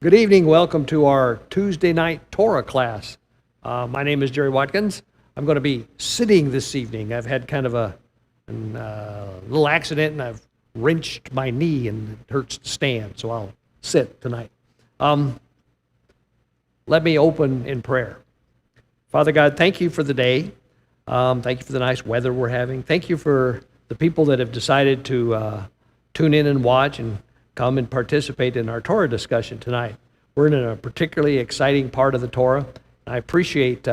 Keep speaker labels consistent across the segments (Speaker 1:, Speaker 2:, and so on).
Speaker 1: Good evening. Welcome to our Tuesday night Torah class. My name is Jerry Watkins. I'm going to be sitting this evening. I've had kind of a little accident and I've wrenched my knee and it hurts to stand, so I'll sit tonight. Let me open in prayer. Father God, thank you for the day. Thank you for the nice weather we're having. Thank you for the people that have decided to tune in and watch and come and participate in our Torah discussion tonight. We're in a particularly exciting part of the Torah. I appreciate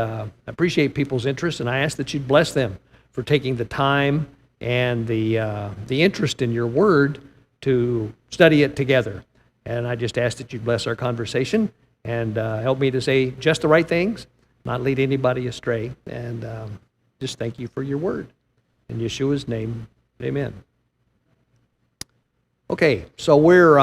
Speaker 1: people's interest, and I ask that you'd bless them for taking the time and the interest in your word to study it together. And I just ask that you'd bless our conversation and help me to say just the right things, not lead anybody astray. And just thank you for your word. In Yeshua's name, amen. Okay, so we're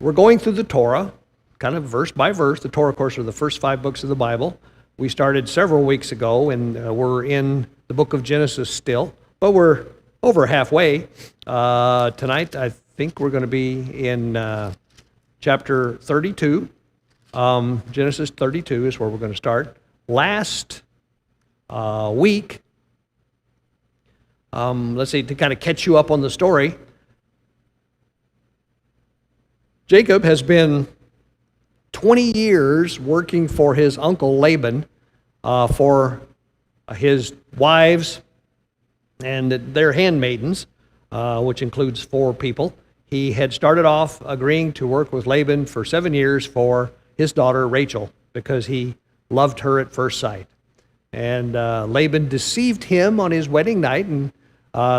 Speaker 1: going through the Torah, kind of verse by verse. The Torah, of course, are the first 5 books of the Bible. We started several weeks ago, and we're in the book of Genesis still, but we're over halfway. Tonight, I think we're going to be in chapter 32. Genesis 32 is where we're going to start. Last week, let's see, to kind of catch you up on the story, Jacob has been 20 years working for his uncle Laban for his wives and their handmaidens, which includes 4 people. He had started off agreeing to work with Laban for 7 years for his daughter Rachel because he loved her at first sight. And Laban deceived him on his wedding night and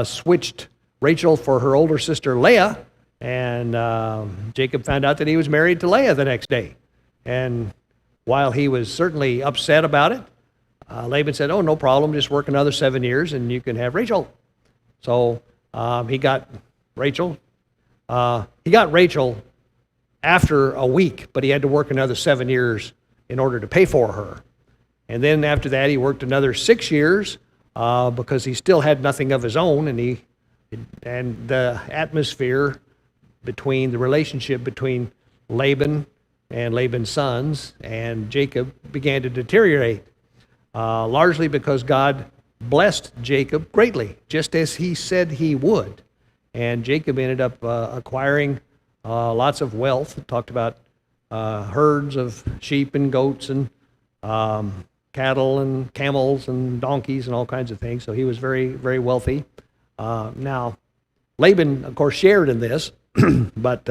Speaker 1: switched Rachel for her older sister Leah. And Jacob found out that he was married to Leah the next day. And while he was certainly upset about it, Laban said, "Oh, no problem, just work another 7 years and you can have Rachel." So he got Rachel. He got Rachel after a week, but he had to work another 7 years in order to pay for her. And then after that, he worked another 6 years because he still had nothing of his own, and the atmosphere between the relationship between Laban and Laban's sons and Jacob began to deteriorate, largely because God blessed Jacob greatly, just as he said he would. And Jacob ended up acquiring lots of wealth. It talked about herds of sheep and goats and cattle and camels and donkeys and all kinds of things. So he was very, very wealthy. Now, Laban, of course, shared in this, but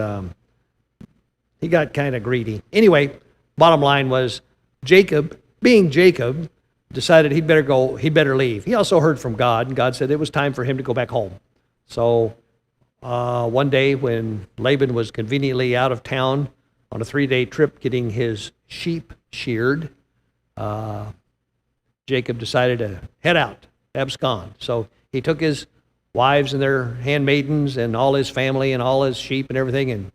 Speaker 1: he got kind of greedy. Anyway, bottom line was Jacob, being Jacob, decided he'd better leave. He also heard from God, and God said it was time for him to go back home. So one day when Laban was conveniently out of town on a 3-day trip getting his sheep sheared, Jacob decided to head out, abscond. So he took his wives and their handmaidens and all his family and all his sheep and everything and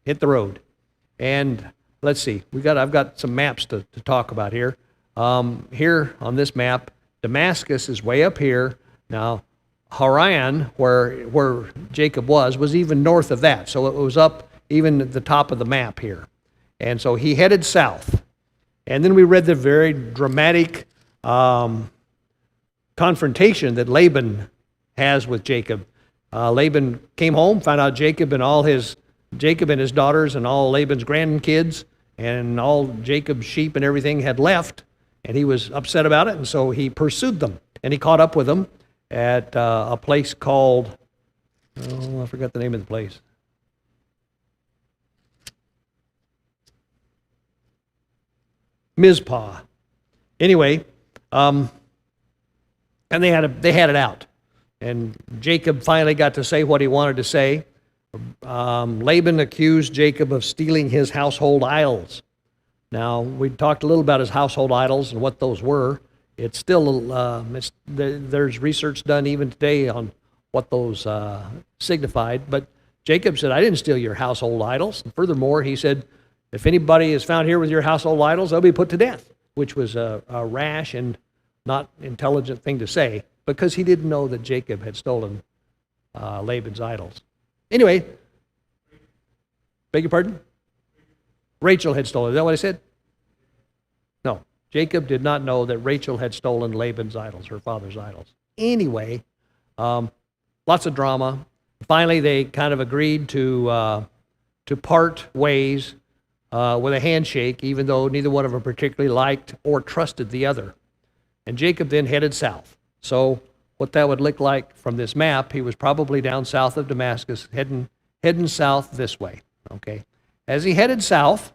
Speaker 1: hit the road. And let's see, I've got some maps to talk about here. Here on this map, Damascus is way up here. Now, Haran, where Jacob was even north of that. So it was up even at the top of the map here. And so he headed south. And then we read the very dramatic confrontation that Laban has with Jacob. Laban came home, found out Jacob and his daughters and all Laban's grandkids and all Jacob's sheep and everything had left, and he was upset about it, and so he pursued them, and he caught up with them at a place called, I forgot the name of the place. Mizpah. Anyway, and they had it out. And Jacob finally got to say what he wanted to say. Laban accused Jacob of stealing his household idols. Now, we talked a little about his household idols and what those were. It's still, there's research done even today on what those signified. But Jacob said, "I didn't steal your household idols." And furthermore, he said, "If anybody is found here with your household idols, they'll be put to death," which was a rash and not intelligent thing to say, because he didn't know that Jacob had stolen Laban's idols. Anyway, beg your pardon? Rachel had stolen. Is that what I said? No. Jacob did not know that Rachel had stolen Laban's idols, her father's idols. Anyway, lots of drama. Finally, they kind of agreed to part ways with a handshake, even though neither one of them particularly liked or trusted the other. And Jacob then headed south. So what that would look like from this map, he was probably down south of Damascus, heading south this way. Okay. As he headed south,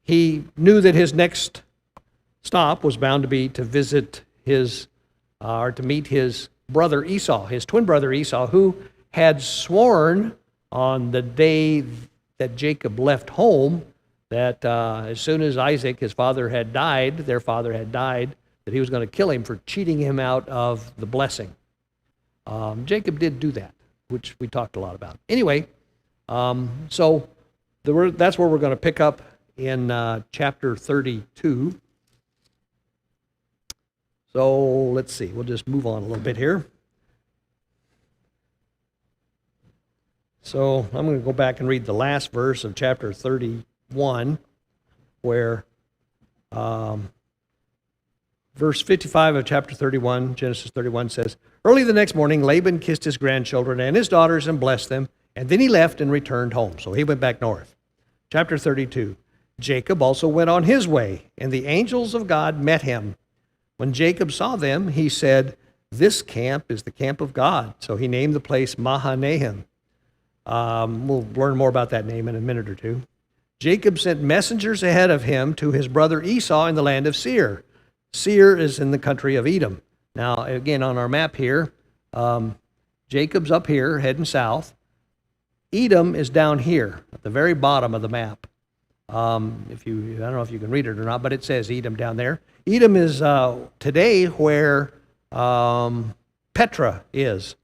Speaker 1: he knew that his next stop was bound to be to visit or to meet his brother Esau, his twin brother Esau, who had sworn on the day that Jacob left home that as soon as Isaac, his father, had died, their father had died, that he was going to kill him for cheating him out of the blessing. Jacob did do that, which we talked a lot about. Anyway, so that's where we're going to pick up in chapter 32. So let's see, we'll just move on a little bit here. So I'm going to go back and read the last verse of chapter 31, where verse 55 of chapter 31, Genesis 31 says, "Early the next morning, Laban kissed his grandchildren and his daughters and blessed them, and then he left and returned home." So he went back north. Chapter 32, Jacob also went on his way, and the angels of God met him. When Jacob saw them, he said, "This camp is the camp of God." So he named the place Mahanaim. We'll learn more about that name in a minute or two. Jacob sent messengers ahead of him to his brother Esau in the land of Seir. Seir is in the country of Edom. Now, again, on our map here, Jacob's up here, heading south. Edom is down here, at the very bottom of the map. I don't know if you can read it or not, but it says Edom down there. Edom is today where Petra is.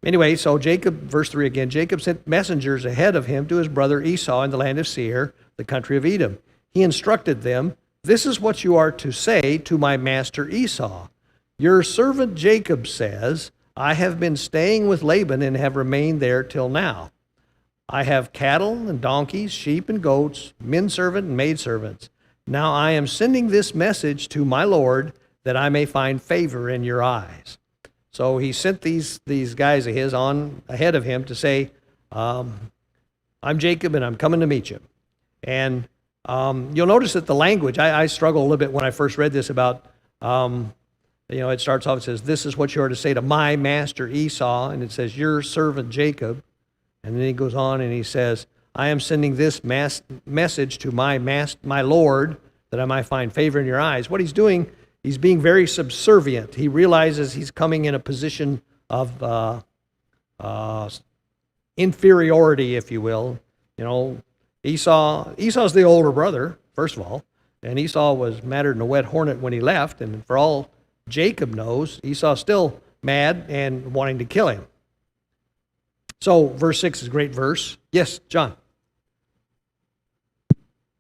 Speaker 1: Anyway, so Jacob, verse 3 again, Jacob sent messengers ahead of him to his brother Esau in the land of Seir, the country of Edom. He instructed them, "This is what you are to say to my master Esau. Your servant Jacob says, I have been staying with Laban and have remained there till now. I have cattle and donkeys, sheep and goats, menservant and maidservants. Now I am sending this message to my Lord that I may find favor in your eyes." So he sent these guys of his on ahead of him to say, "I'm Jacob and I'm coming to meet you." And you'll notice that the language, I struggle a little bit when I first read this about, it starts off, it says, "This is what you are to say to my master Esau," and it says, "Your servant Jacob." And then he goes on and he says, "I am sending this message to my Lord that I might find favor in your eyes." What he's doing, he's being very subservient. He realizes he's coming in a position of inferiority, if you will. Esau's the older brother, first of all, and Esau was madder than a wet hornet when he left, and for all Jacob knows, Esau's still mad and wanting to kill him. So verse 6 is a great verse. Yes, John.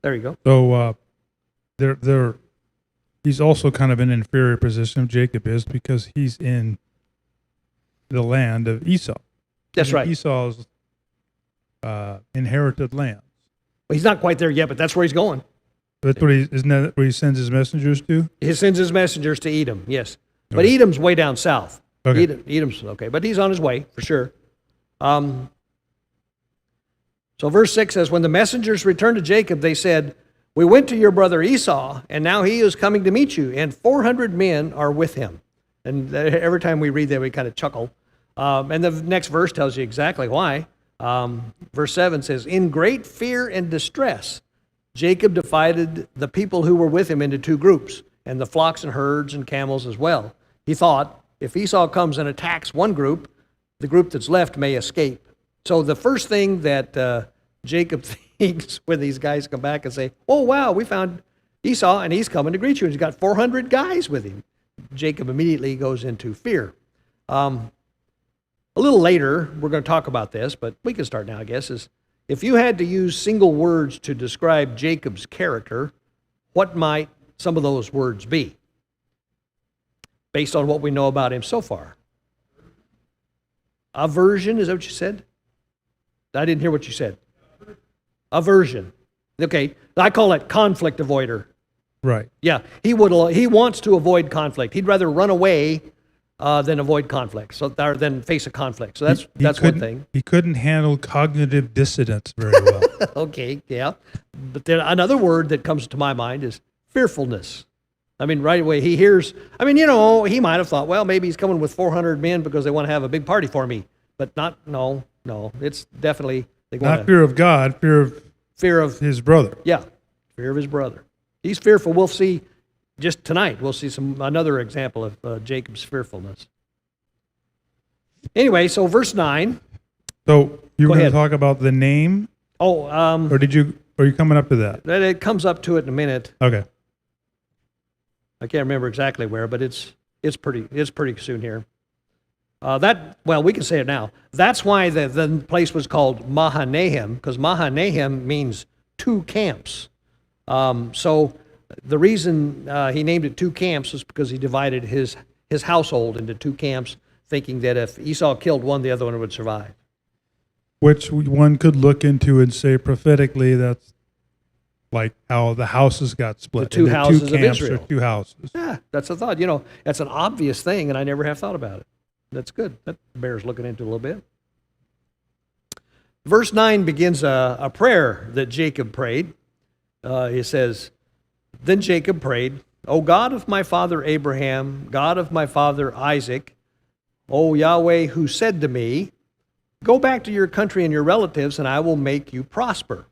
Speaker 1: There you go.
Speaker 2: So he's also kind of in an inferior position, Jacob is, because he's in the land of Esau.
Speaker 1: That's right.
Speaker 2: Esau's inherited land.
Speaker 1: Well, he's not quite there yet, but that's where he's going.
Speaker 2: That's what isn't that where he sends his messengers to?
Speaker 1: He sends his messengers to Edom, yes. But Edom's way down south.
Speaker 2: Okay.
Speaker 1: Edom's okay, but he's on his way, for sure. So verse 6 says, "When the messengers returned to Jacob, they said, 'We went to your brother Esau, and now he is coming to meet you, and 400 men are with him.'" And every time we read that, we kind of chuckle. And the next verse tells you exactly why. Verse 7 says, "In great fear and distress, Jacob divided the people who were with him into two groups, and the flocks and herds and camels as well. He thought, if Esau comes and attacks one group, the group that's left may escape." So the first thing that Jacob thinks when these guys come back and say, "Oh, wow, we found Esau, and he's coming to greet you, and he's got 400 guys with him," Jacob immediately goes into fear. A little later, we're going to talk about this, but we can start now, I guess, is if you had to use single words to describe Jacob's character, what might some of those words be, based on what we know about him so far? Aversion, is that what you said? I didn't hear what you said. Aversion. Okay, I call it conflict avoider.
Speaker 2: Right.
Speaker 1: Yeah, he wants to avoid conflict. He'd rather run away than avoid conflict, or than face a conflict. So that's one thing.
Speaker 2: He couldn't handle cognitive dissonance very well.
Speaker 1: Okay, yeah. But then another word that comes to my mind is fearfulness. I mean, right away he hears. I mean, he might have thought, well, maybe he's coming with 400 men because they want to have a big party for me. But no. It's definitely
Speaker 2: Not fear of God, fear of his brother.
Speaker 1: Yeah, fear of his brother. He's fearful. We'll see just tonight. We'll see another example of Jacob's fearfulness. Anyway, so verse 9.
Speaker 2: So you were
Speaker 1: Go
Speaker 2: going to
Speaker 1: ahead.
Speaker 2: talk about the name,
Speaker 1: Oh,
Speaker 2: or are you coming up to that?
Speaker 1: it comes up to it in a minute.
Speaker 2: Okay.
Speaker 1: I can't remember exactly where, but it's pretty soon here. We can say it now. That's why the place was called Mahanaim, because Mahanaim means two camps. So the reason he named it two camps was because he divided his household into two camps, thinking that if Esau killed one, the other one would survive.
Speaker 2: Which one could look into and say prophetically that's like how the houses got split.
Speaker 1: The two
Speaker 2: into
Speaker 1: houses
Speaker 2: two
Speaker 1: of
Speaker 2: camps
Speaker 1: Israel.
Speaker 2: or two houses.
Speaker 1: Yeah, that's a thought. That's an obvious thing, and I never have thought about it. That's good. That bears looking into a little bit. Verse 9 begins a prayer that Jacob prayed. He says, Then Jacob prayed, O God of my father Abraham, God of my father Isaac, O Yahweh, who said to me, Go back to your country and your relatives, and I will make you prosper.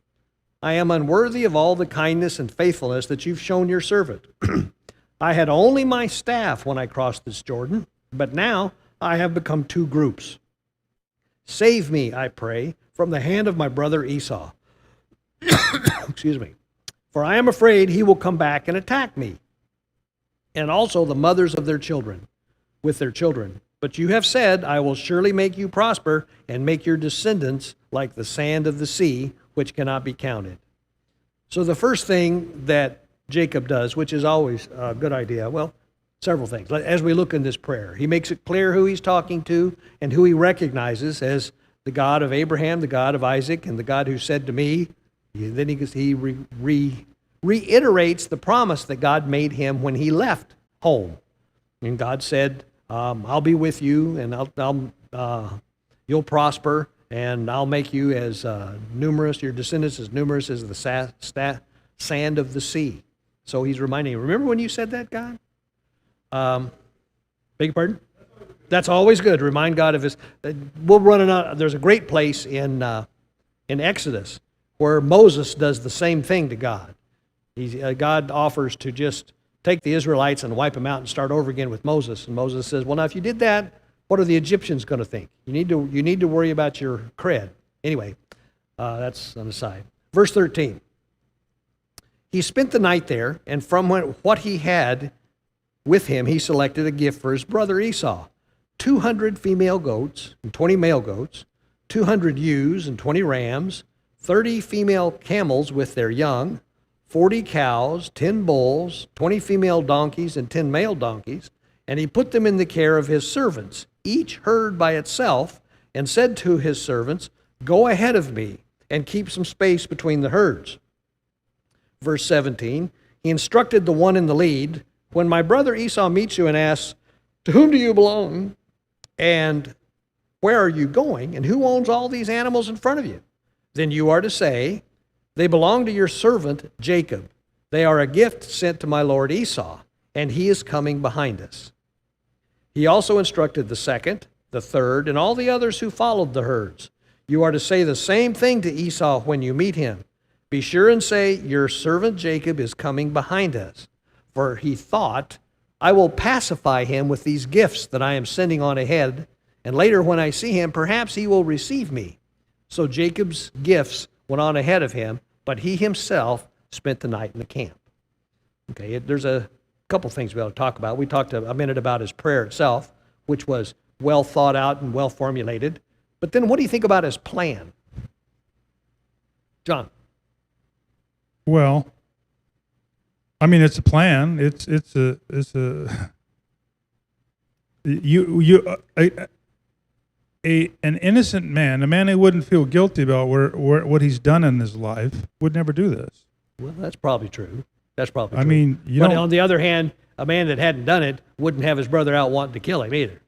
Speaker 1: I am unworthy of all the kindness and faithfulness that you've shown your servant. I had only my staff when I crossed this Jordan, but now I have become two groups. Save me, I pray, from the hand of my brother Esau. Excuse me. For I am afraid he will come back and attack me, and also the mothers of their children, with their children. But you have said, I will surely make you prosper and make your descendants like the sand of the sea, which cannot be counted. So the first thing that Jacob does, which is always a good idea, well, several things. As we look in this prayer, he makes it clear who he's talking to and who he recognizes as the God of Abraham, the God of Isaac, and the God who said to me. Then he reiterates the promise that God made him when he left home. And God said, I'll be with you, and you'll prosper, and I'll make you as numerous, your descendants as numerous as the sand of the sea. So he's reminding you, remember when you said that, God? Beg your pardon? That's always good. Remind God of his. We'll run another. There's a great place in Exodus where Moses does the same thing to God. God offers to just take the Israelites and wipe them out and start over again with Moses. And Moses says, well, now if you did that, what are the Egyptians going to think? You need to worry about your cred. Anyway, that's an aside. Verse 13. He spent the night there, and from what he had with him, he selected a gift for his brother Esau, 200 female goats and 20 male goats, 200 ewes and 20 rams, 30 female camels with their young, 40 cows, 10 bulls, 20 female donkeys, and 10 male donkeys, and he put them in the care of his servants, each herd by itself, and said to his servants, Go ahead of me, and keep some space between the herds. Verse 17, he instructed the one in the lead, When my brother Esau meets you and asks, To whom do you belong? And where are you going? And who owns all these animals in front of you? Then you are to say, They belong to your servant Jacob. They are a gift sent to my lord Esau, and he is coming behind us. He also instructed the second, the third, and all the others who followed the herds. You are to say the same thing to Esau when you meet him. Be sure and say, Your servant Jacob is coming behind us. For he thought, I will pacify him with these gifts that I am sending on ahead, and later when I see him, perhaps he will receive me. So Jacob's gifts went on ahead of him, but he himself spent the night in the camp. Okay, there's a couple things we ought to talk about. We talked a minute about his prayer itself, which was well thought out and well formulated. But then what do you think about his plan? John?
Speaker 2: Well, I mean, it's a plan. It's a an innocent man, a man who wouldn't feel guilty about what he's done in his life, would never do this.
Speaker 1: Well, that's probably true. That's probably true.
Speaker 2: I mean,
Speaker 1: but on the other hand, a man that hadn't done it wouldn't have his brother out wanting to kill him either.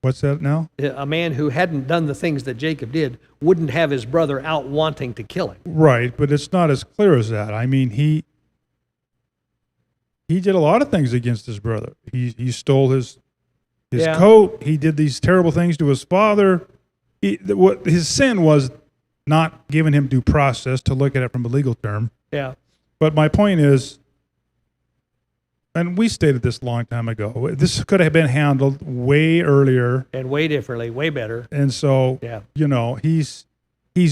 Speaker 2: What's that now?
Speaker 1: A man who hadn't done the things that Jacob did wouldn't have his brother out wanting to kill him.
Speaker 2: Right, but it's not as clear as that. I mean, he did a lot of things against his brother. He stole his coat. He did these terrible things to his father. What his sin was not giving him due process, to look at it from a legal term.
Speaker 1: Yeah.
Speaker 2: But my point is, and we stated this a long time ago, this could have been handled way earlier.
Speaker 1: And way differently, way better.
Speaker 2: And so,
Speaker 1: yeah.
Speaker 2: He's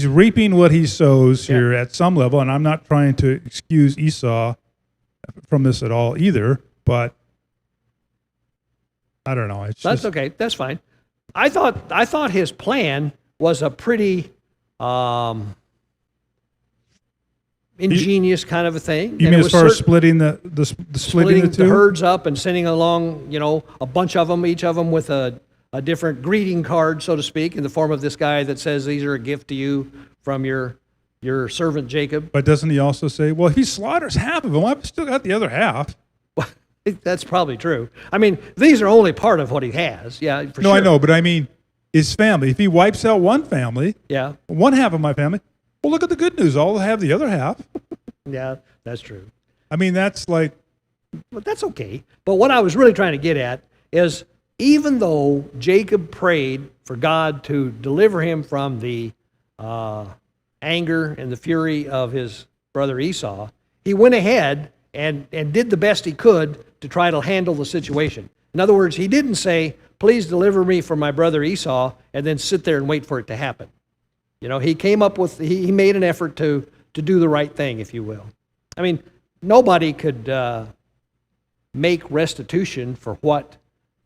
Speaker 2: reaping what he sows here at some level, and I'm not trying to excuse Esau from this at all either, but I don't know.
Speaker 1: That's okay. That's fine. I thought his plan was a pretty ingenious kind of a thing.
Speaker 2: You mean as far as splitting the splitting the two?
Speaker 1: The herds up and sending along, a bunch of them, each of them with a different greeting card, so to speak, in the form of this guy that says, these are a gift to you from your servant Jacob.
Speaker 2: But doesn't he also say, well, he slaughters half of them, I've still got the other half?
Speaker 1: That's probably true. I mean, these are only part of what he has. Yeah, for sure.
Speaker 2: No, I know, but I mean, his family. If he wipes out one family, one half of my family, well, look at the good news. I'll have the other half.
Speaker 1: Yeah, that's true.
Speaker 2: I mean, that's like...
Speaker 1: But that's okay. But what I was really trying to get at is, even though Jacob prayed for God to deliver him from the anger and the fury of his brother Esau, he went ahead and did the best he could to try to handle the situation. In other words, he didn't say, please deliver me from my brother Esau, and then sit there and wait for it to happen. He came up with, he made an effort to do the right thing, if you will. I mean, nobody could make restitution for what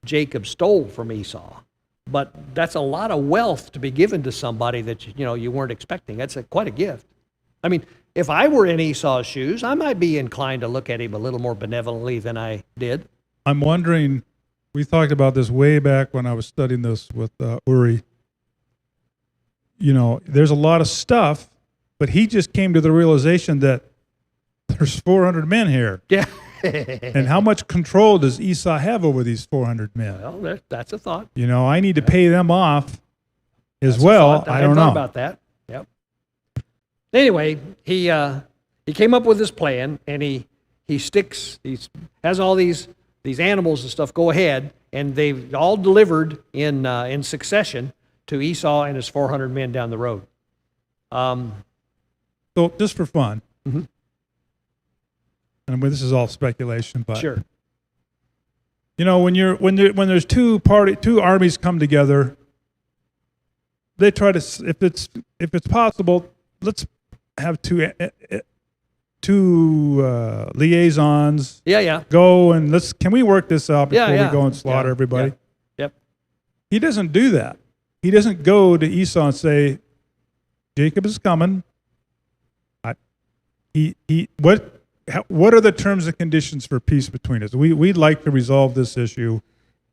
Speaker 1: Jacob stole from Esau, but that's a lot of wealth to be given to somebody that you weren't expecting. That's quite a gift. I mean, if I were in Esau's shoes, I might be inclined to look at him a little more benevolently than I did.
Speaker 2: I'm wondering, we talked about this way back when I was studying this with Uri. There's a lot of stuff, but he just came to the realization that there's 400 men here.
Speaker 1: Yeah.
Speaker 2: And how much control does Esau have over these 400 men?
Speaker 1: Well, that's a thought.
Speaker 2: I need to pay them off as well. I don't know.
Speaker 1: Thought about that. Yep. Anyway, he came up with this plan, and he has all these animals and stuff go ahead, and they've all delivered in succession to Esau and his 400 men down the road.
Speaker 2: So just for fun, and this is all speculation, but
Speaker 1: sure.
Speaker 2: When there's two armies come together, they try to, if it's possible, let's have two liaisons.
Speaker 1: Yeah.
Speaker 2: Go and can we work this out before we go and slaughter everybody?
Speaker 1: Yep.
Speaker 2: He doesn't do that. He doesn't go to Esau and say, Jacob is coming. What are the terms and conditions for peace between us? We'd like to resolve this issue,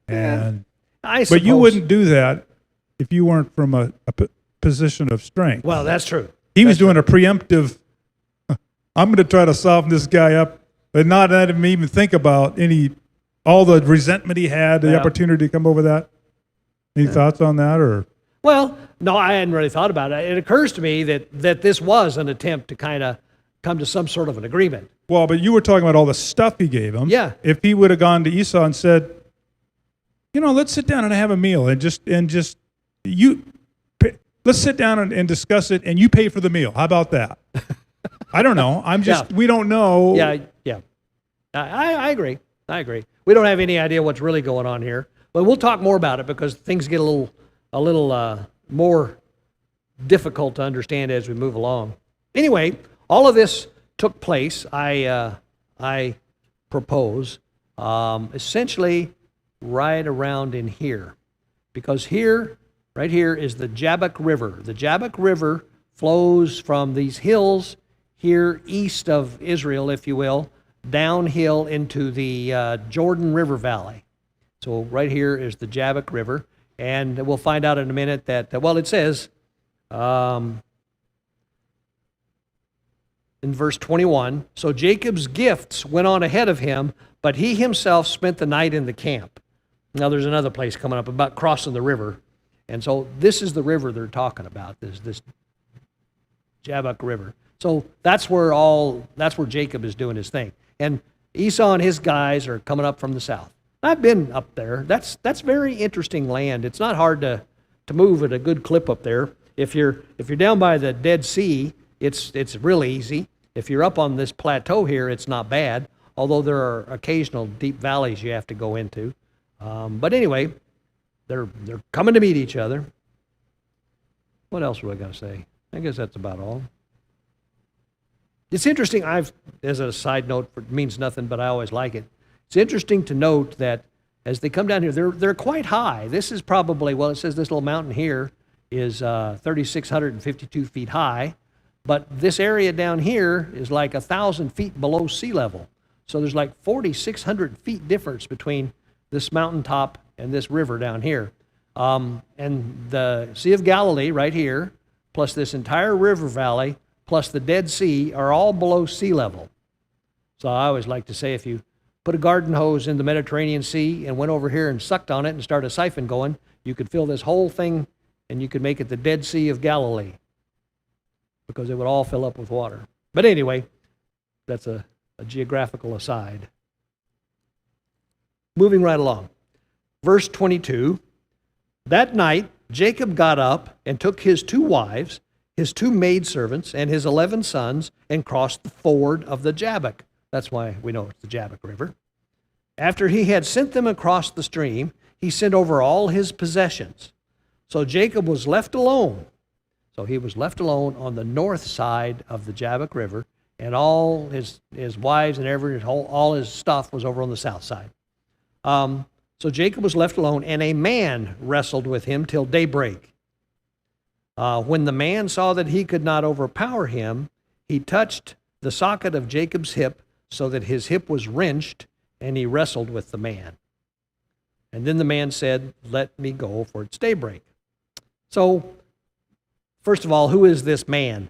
Speaker 2: but you wouldn't do that if you weren't from a position of strength.
Speaker 1: Well, that's true.
Speaker 2: He was doing a preemptive. I'm going to try to soften this guy up, but not let him even think about all the resentment he had, the opportunity to come over that. Any thoughts on that, or?
Speaker 1: Well, no, I hadn't really thought about it. It occurs to me that this was an attempt to kind of come to some sort of an agreement.
Speaker 2: Well, but you were talking about all the stuff he gave him.
Speaker 1: Yeah.
Speaker 2: If he would have gone to Esau and said, let's sit down and have a meal let's sit down and discuss it, and you pay for the meal. How about that? I don't know. We don't know.
Speaker 1: Yeah. I agree. We don't have any idea what's really going on here, but we'll talk more about it because things get a little more difficult to understand as we move along. Anyway, all of this took place, I propose, essentially right around in here. Because right here is the Jabbok River. The Jabbok River flows from these hills here east of Israel, if you will, downhill into the Jordan River Valley. So right here is the Jabbok River. And we'll find out in a minute that, well, it says in verse 21, so Jacob's gifts went on ahead of him, but he himself spent the night in the camp. Now there's another place coming up about crossing the river. And so this is the river they're talking about, this Jabbok River. So that's where Jacob is doing his thing. And Esau and his guys are coming up from the south. I've been up there. That's very interesting land. It's not hard to move at a good clip up there. If you're down by the Dead Sea, it's really easy. If you're up on this plateau here, it's not bad, although there are occasional deep valleys you have to go into. But anyway, they're coming to meet each other. What else were I going to say? I guess that's about all. It's interesting, as a side note, it means nothing, but I always like it. It's interesting to note that as they come down here, they're quite high. This is probably, well, it says this little mountain here is 3,652 feet high, but this area down here is like 1,000 feet below sea level. So there's like 4,600 feet difference between this mountaintop and this river down here. And the Sea of Galilee right here, plus this entire river valley, plus the Dead Sea are all below sea level. So I always like to say if you put a garden hose in the Mediterranean Sea and went over here and sucked on it and started a siphon going, you could fill this whole thing and you could make it the Dead Sea of Galilee because it would all fill up with water. But anyway, that's a geographical aside. Moving right along. Verse 22, that night Jacob got up and took his 2 wives, his 2 maidservants, and his 11 sons, and crossed the ford of the Jabbok. That's why we know it's the Jabbok River. After he had sent them across the stream, he sent over all his possessions. So Jacob was left alone. So he was left alone on the north side of the Jabbok River, and all his wives and all his stuff was over on the south side. So Jacob was left alone, and a man wrestled with him till daybreak. When the man saw that he could not overpower him, he touched the socket of Jacob's hip so that his hip was wrenched, and he wrestled with the man. And then the man said, let me go, for it's daybreak. So, first of all, who is this man?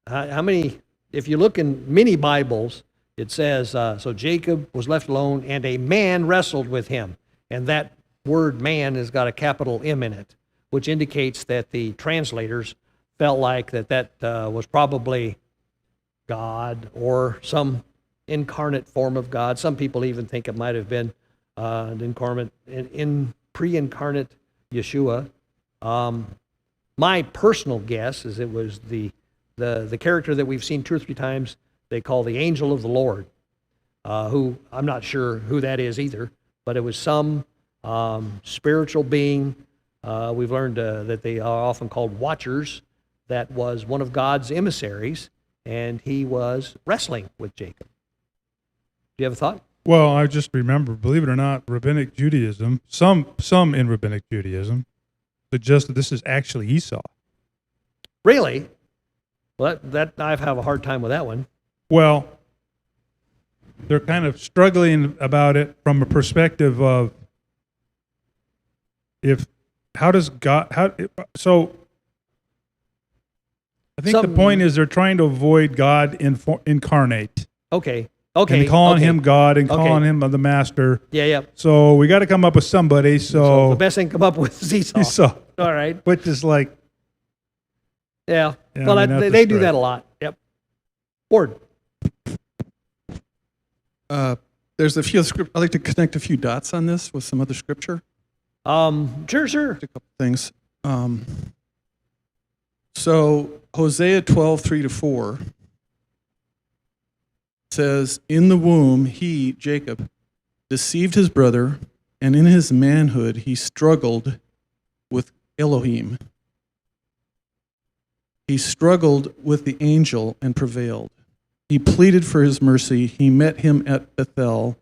Speaker 1: If you look in many Bibles, it says, so Jacob was left alone, and a man wrestled with him. And that word man has got a capital M in it, which indicates that the translators felt like that was probably God or some incarnate form of God. Some people even think it might have been an pre-incarnate Yeshua. My personal guess is it was the character that we've seen 2 or 3 times they call the angel of the Lord, who I'm not sure who that is either, but it was some spiritual being. We've learned that they are often called watchers. That was one of God's emissaries, and he was wrestling with Jacob. Do you have a thought?
Speaker 2: Well, I just remember, believe it or not, Rabbinic Judaism, some in Rabbinic Judaism, suggest that this is actually Esau.
Speaker 1: Really? Well, that I have a hard time with that one.
Speaker 2: Well, they're kind of struggling about it from a perspective of so I think the point is they're trying to avoid God incarnate.
Speaker 1: Okay.
Speaker 2: And calling him God and calling him the master.
Speaker 1: Yeah.
Speaker 2: So we got to come up with somebody. So
Speaker 1: the best thing to come up with is Esau.
Speaker 2: Esau.
Speaker 1: All right.
Speaker 2: Which is like.
Speaker 1: Yeah. Well, they do that a lot. Yep. Ward.
Speaker 3: There's a few script. I'd like to connect a few dots on this with some other scripture.
Speaker 1: Sure.
Speaker 3: A couple things. So Hosea 12:3-4 says, "In the womb he, Jacob, deceived his brother, and in his manhood he struggled with Elohim. He struggled with the angel and prevailed. He pleaded for his mercy. He met him at Bethel,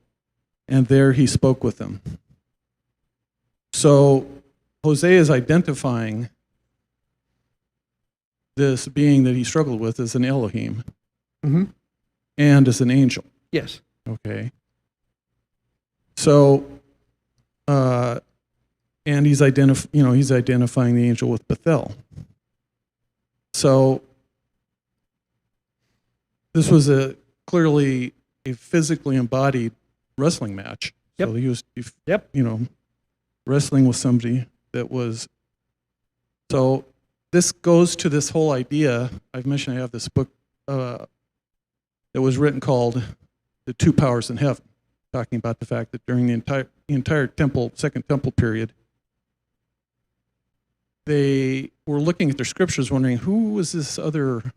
Speaker 3: and there he spoke with him." So Hosea is identifying this being that he struggled with as an Elohim and as an angel.
Speaker 1: Yes.
Speaker 3: Okay. So and he's identifying the angel with Bethel. So this was clearly a physically embodied wrestling match.
Speaker 1: Yep.
Speaker 3: So he was,
Speaker 1: Yep.
Speaker 3: wrestling with somebody that was. So this goes to this whole idea. I've mentioned I have this book that was written called "The Two Powers in Heaven," talking about the fact that during the entire temple, Second Temple period, they were looking at their scriptures, wondering who is this other,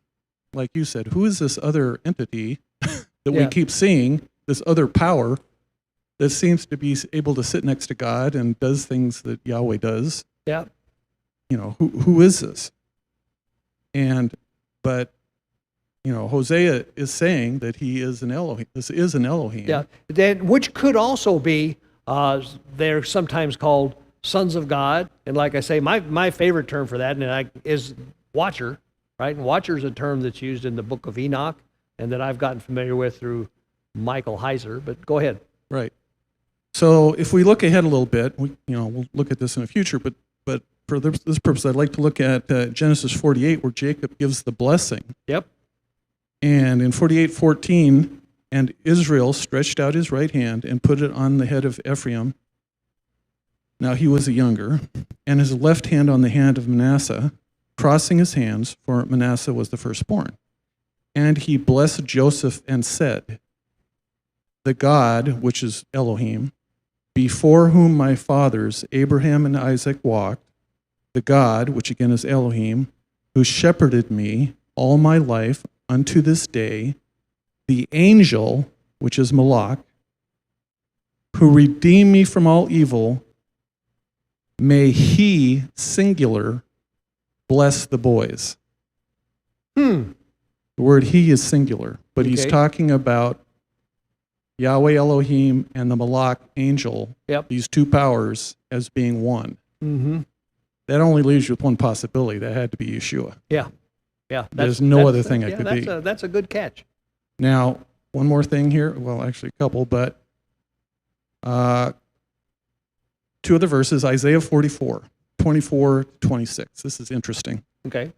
Speaker 3: like you said, who is this other entity that we keep seeing, this other power that seems to be able to sit next to God and does things that Yahweh does.
Speaker 1: Yeah.
Speaker 3: Who is this? But Hosea is saying that he is an Elohim. This is an Elohim.
Speaker 1: Yeah. Then, which could also be, they're sometimes called sons of God. And like I say, my favorite term for that is watcher, right? And watcher is a term that's used in the book of Enoch and that I've gotten familiar with through Michael Heiser. But go ahead.
Speaker 3: Right. So if we look ahead a little bit, we'll look at this in the future, but for this purpose, I'd like to look at Genesis 48, where Jacob gives the blessing.
Speaker 1: Yep.
Speaker 3: And in 48:14, and Israel stretched out his right hand and put it on the head of Ephraim. Now he was the younger, and his left hand on the hand of Manasseh, crossing his hands, for Manasseh was the firstborn. And he blessed Joseph and said, "The God, which is Elohim, before whom my fathers Abraham and Isaac walked, the God, which again is Elohim, who shepherded me all my life unto this day, the angel, which is Malach, who redeemed me from all evil, may he, singular, bless the boys." The word he is singular, but he's talking about Yahweh Elohim and the Malach angel, these two powers, as being one. Mm-hmm. That only leaves you with one possibility. That had to be Yeshua.
Speaker 1: Yeah.
Speaker 3: There's no other thing it could be.
Speaker 1: That's a good catch.
Speaker 3: Now, one more thing here. Well, actually a couple, but two other verses, Isaiah 44, 24, 26. This is interesting.
Speaker 1: Okay.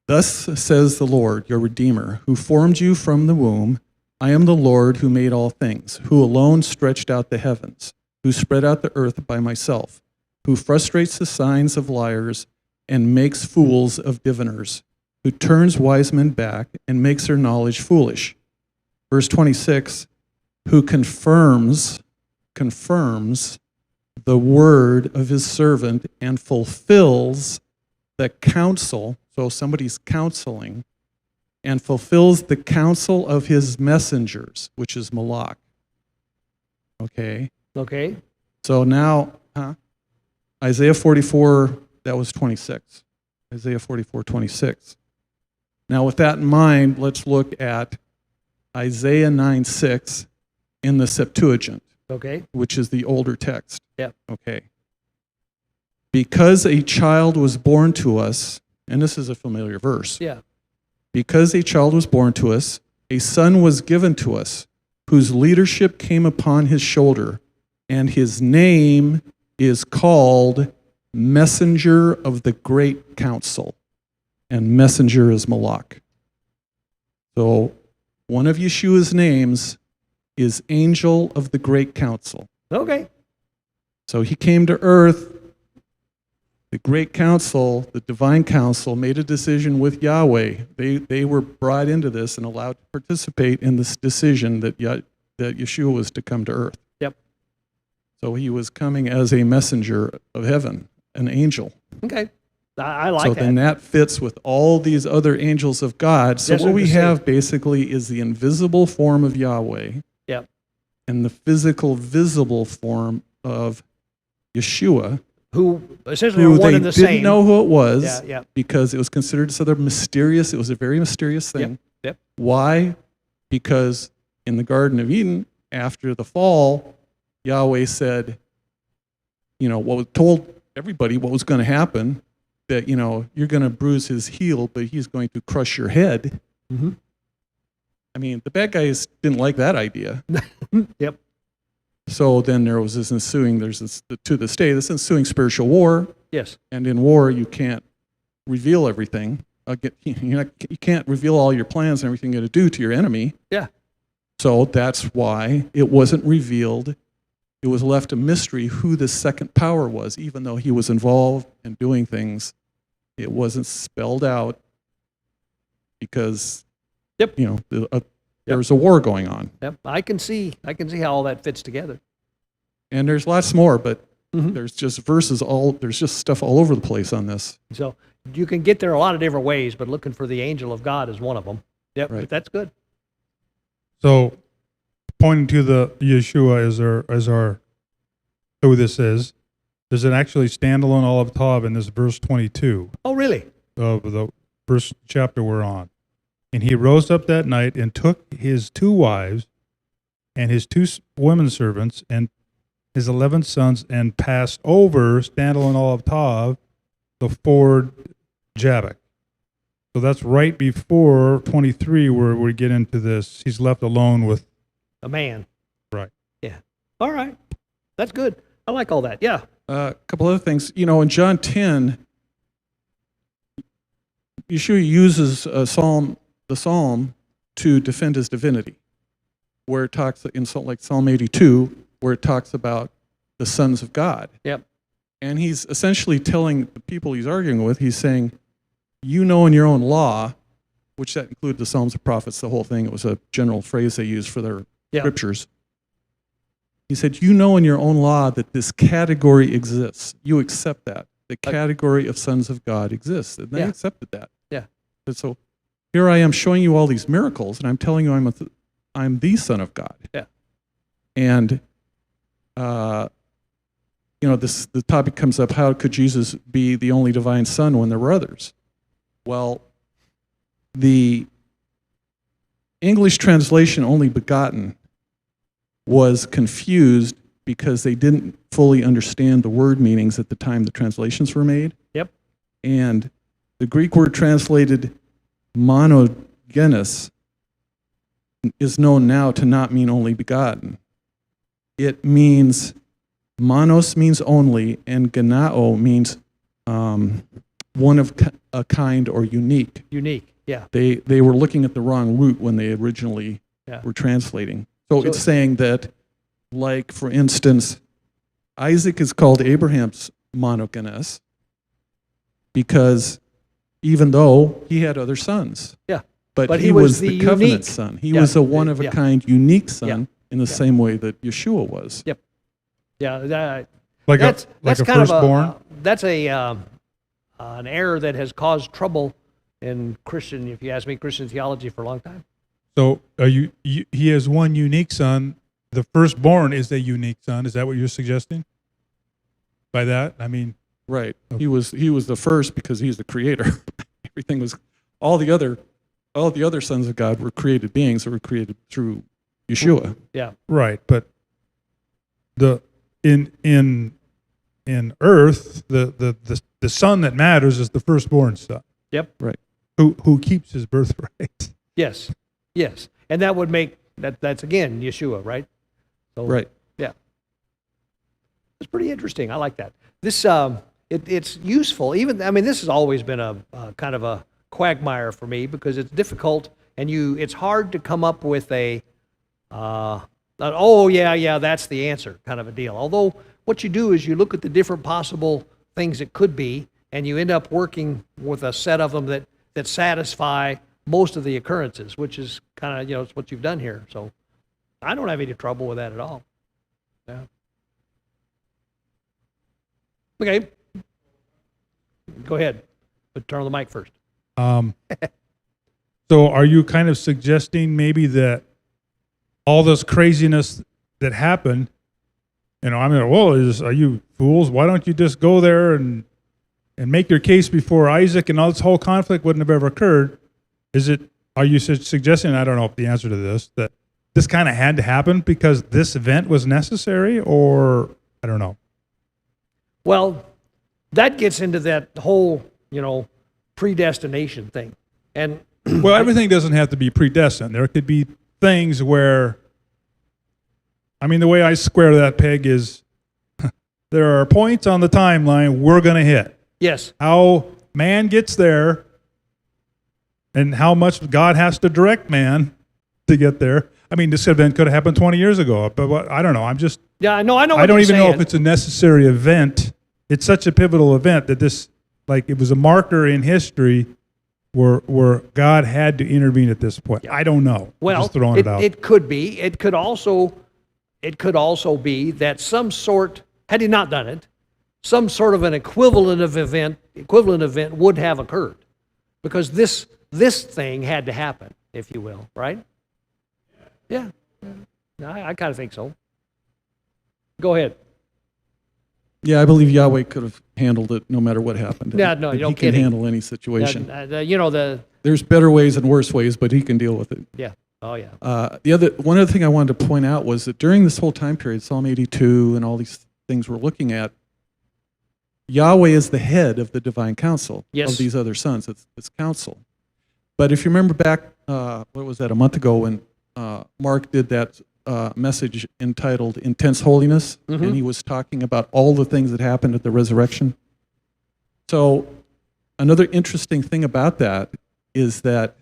Speaker 3: "Thus says the Lord, your Redeemer, who formed you from the womb. I am the Lord who made all things, who alone stretched out the heavens, who spread out the earth by myself, who frustrates the signs of liars and makes fools of diviners, who turns wise men back and makes their knowledge foolish." Verse 26, "who confirms the word of his servant and fulfills the counsel," so somebody's counseling, "and fulfills the counsel of his messengers," which is Malach. Okay? So now, Isaiah 44, that was 26. Isaiah 44, 26. Now with that in mind, let's look at Isaiah 9:6 in the Septuagint, which is the older text.
Speaker 1: Yeah.
Speaker 3: Okay. "Because a child was born to us," and this is a familiar verse.
Speaker 1: Yeah.
Speaker 3: "Because a child was born to us, a son was given to us, whose leadership came upon his shoulder, and his name is called Messenger of the Great Council." And messenger is Malach. So one of Yeshua's names is Angel of the Great Council.
Speaker 1: Okay.
Speaker 3: So he came to earth. The Great Council, the Divine Council, made a decision with Yahweh. They were brought into this and allowed to participate in this decision that Yeshua was to come to earth.
Speaker 1: Yep.
Speaker 3: So he was coming as a messenger of heaven, an angel.
Speaker 1: Okay. I like that.
Speaker 3: So then that fits with all these other angels of God. So what we have basically is the invisible form of Yahweh.
Speaker 1: Yep.
Speaker 3: And the physical, visible form of Yeshua,
Speaker 1: who essentially are one and the same.
Speaker 3: They didn't know who it was
Speaker 1: Yeah.
Speaker 3: because it was considered sort of mysterious. It was a very mysterious thing.
Speaker 1: Yep.
Speaker 3: Why? Because in the Garden of Eden, after the fall, Yahweh said, told everybody what was going to happen, that, you're going to bruise his heel, but he's going to crush your head.
Speaker 1: Mm-hmm.
Speaker 3: I mean, the bad guys didn't like that idea.
Speaker 1: Yep.
Speaker 3: So then there was this ensuing, to this day, this ensuing spiritual war.
Speaker 1: Yes.
Speaker 3: And in war, you can't reveal everything. You can't reveal all your plans and everything you're going to do to your enemy.
Speaker 1: Yeah.
Speaker 3: So that's why it wasn't revealed. It was left a mystery who the second power was, even though he was involved in doing things. It wasn't spelled out because,
Speaker 1: Yep.
Speaker 3: there was a war going on.
Speaker 1: Yep. I can see how all that fits together.
Speaker 3: And there's lots more, but
Speaker 1: Mhm.
Speaker 3: there's just there's just stuff all over the place on this.
Speaker 1: So you can get there a lot of different ways, but looking for the angel of God is one of them. Yep.
Speaker 3: Right.
Speaker 1: But that's good.
Speaker 2: So, pointing to the Yeshua as our who this is, there's an actually standalone Olav Tav in this verse 22
Speaker 1: Oh, really?
Speaker 2: of the first chapter we're on. And he rose up that night and took his 2 wives and his 2 women servants and his 11 sons and passed over, standalone Olav Tav, the ford Jabbok. So that's right before 23 where we get into this. He's left alone with
Speaker 1: A man.
Speaker 2: Right.
Speaker 1: Yeah. All right. That's good. I like all that. Yeah.
Speaker 3: A couple other things. In John 10, Yeshua uses the psalm to defend his divinity, where it talks like Psalm 82, where it talks about the sons of God.
Speaker 1: Yep.
Speaker 3: And he's essentially telling the people he's arguing with, he's saying, in your own law, which that included the Psalms of Prophets, the whole thing. It was a general phrase they used for their scriptures. He said, in your own law that this category exists. You accept that. The category of sons of God exists. And they accepted that.
Speaker 1: Yeah.
Speaker 3: And so here I am showing you all these miracles, and I'm telling you I'm the Son of God.
Speaker 1: Yeah.
Speaker 3: And, the topic comes up, how could Jesus be the only divine Son when there were others? Well, the English translation, only begotten, was confused because they didn't fully understand the word meanings at the time the translations were made.
Speaker 1: Yep.
Speaker 3: And the Greek word translated monogenes is known now to not mean only begotten. It means, monos means only, and genao means one of a kind or unique.
Speaker 1: Unique. Yeah.
Speaker 3: They were looking at the wrong root when they originally were translating. So it's saying that, like, for instance, Isaac is called Abraham's monogenes because even though he had other sons.
Speaker 1: Yeah.
Speaker 3: But he was the covenant
Speaker 1: unique
Speaker 3: son. He was a one-of-a-kind, unique son in the same way that Yeshua was.
Speaker 1: Yep. Yeah.
Speaker 2: that's
Speaker 1: a
Speaker 2: kind firstborn?
Speaker 1: That's an error that has caused trouble in Christian, if you ask me, Christian theology for a long time.
Speaker 2: So he has one unique son. The firstborn is a unique son. Is that what you're suggesting? By that, I mean,
Speaker 3: right. Okay. He was the first because he's the creator. Everything was all the other sons of God were created beings that were created through Yeshua.
Speaker 1: Yeah.
Speaker 2: Right, but in earth, the son that matters is the firstborn son.
Speaker 1: Yep.
Speaker 3: Right.
Speaker 2: Who keeps his birthright.
Speaker 1: Yes. Yes. And that would make that's again Yeshua, right? So,
Speaker 3: right.
Speaker 1: Yeah. It's pretty interesting. I like that. This it's useful. Even this has always been a kind of a quagmire for me because it's difficult and it's hard to come up with a that's the answer kind of a deal. Although what you do is you look at the different possible things it could be and you end up working with a set of them that satisfy most of the occurrences, which is kind of, it's what you've done here. So I don't have any trouble with that at all. Yeah. Okay. Go ahead, but turn on the mic first.
Speaker 2: So are you kind of suggesting maybe that all this craziness that happened, are you fools? Why don't you just go there and make your case before Isaac and all this whole conflict wouldn't have ever occurred? Are you suggesting, I don't know the answer to this, that this kind of had to happen because this event was necessary, or I don't know?
Speaker 1: Well, that gets into that whole, predestination thing. And
Speaker 2: well, everything doesn't have to be predestined. There could be things where I mean, the way I square that peg is there are points on the timeline we're going to hit.
Speaker 1: Yes.
Speaker 2: How man gets there and how much God has to direct man to get there. I mean, this event could have happened 20 years ago, but I don't know. I'm just...
Speaker 1: Yeah, no, I know what
Speaker 2: I don't
Speaker 1: you're
Speaker 2: even
Speaker 1: saying.
Speaker 2: know if it's a necessary event. It's such a pivotal event that this, like, it was a marker in history where God had to intervene at this point. I don't know.
Speaker 1: Well,
Speaker 2: just throwing it out.
Speaker 1: It could be. It could also be that some sort, had he not done it, some sort of an equivalent event would have occurred, because this thing had to happen, if you will, right? Yeah, I kind of think so. Go ahead.
Speaker 3: Yeah, I believe Yahweh could have handled it no matter what happened.
Speaker 1: Yeah, no,
Speaker 3: He
Speaker 1: no
Speaker 3: can
Speaker 1: kidding.
Speaker 3: handle any situation.
Speaker 1: There's
Speaker 3: better ways and worse ways, but he can deal with it.
Speaker 1: Yeah. Oh, yeah.
Speaker 3: One other thing I wanted to point out was that during this whole time period, Psalm 82 and all these things we're looking at, Yahweh is the head of the divine council of these other sons. It's council. But if you remember back, what was that, a month ago when Mark did that message entitled Intense Holiness, and he was talking about all the things that happened at the resurrection. So another interesting thing about that is that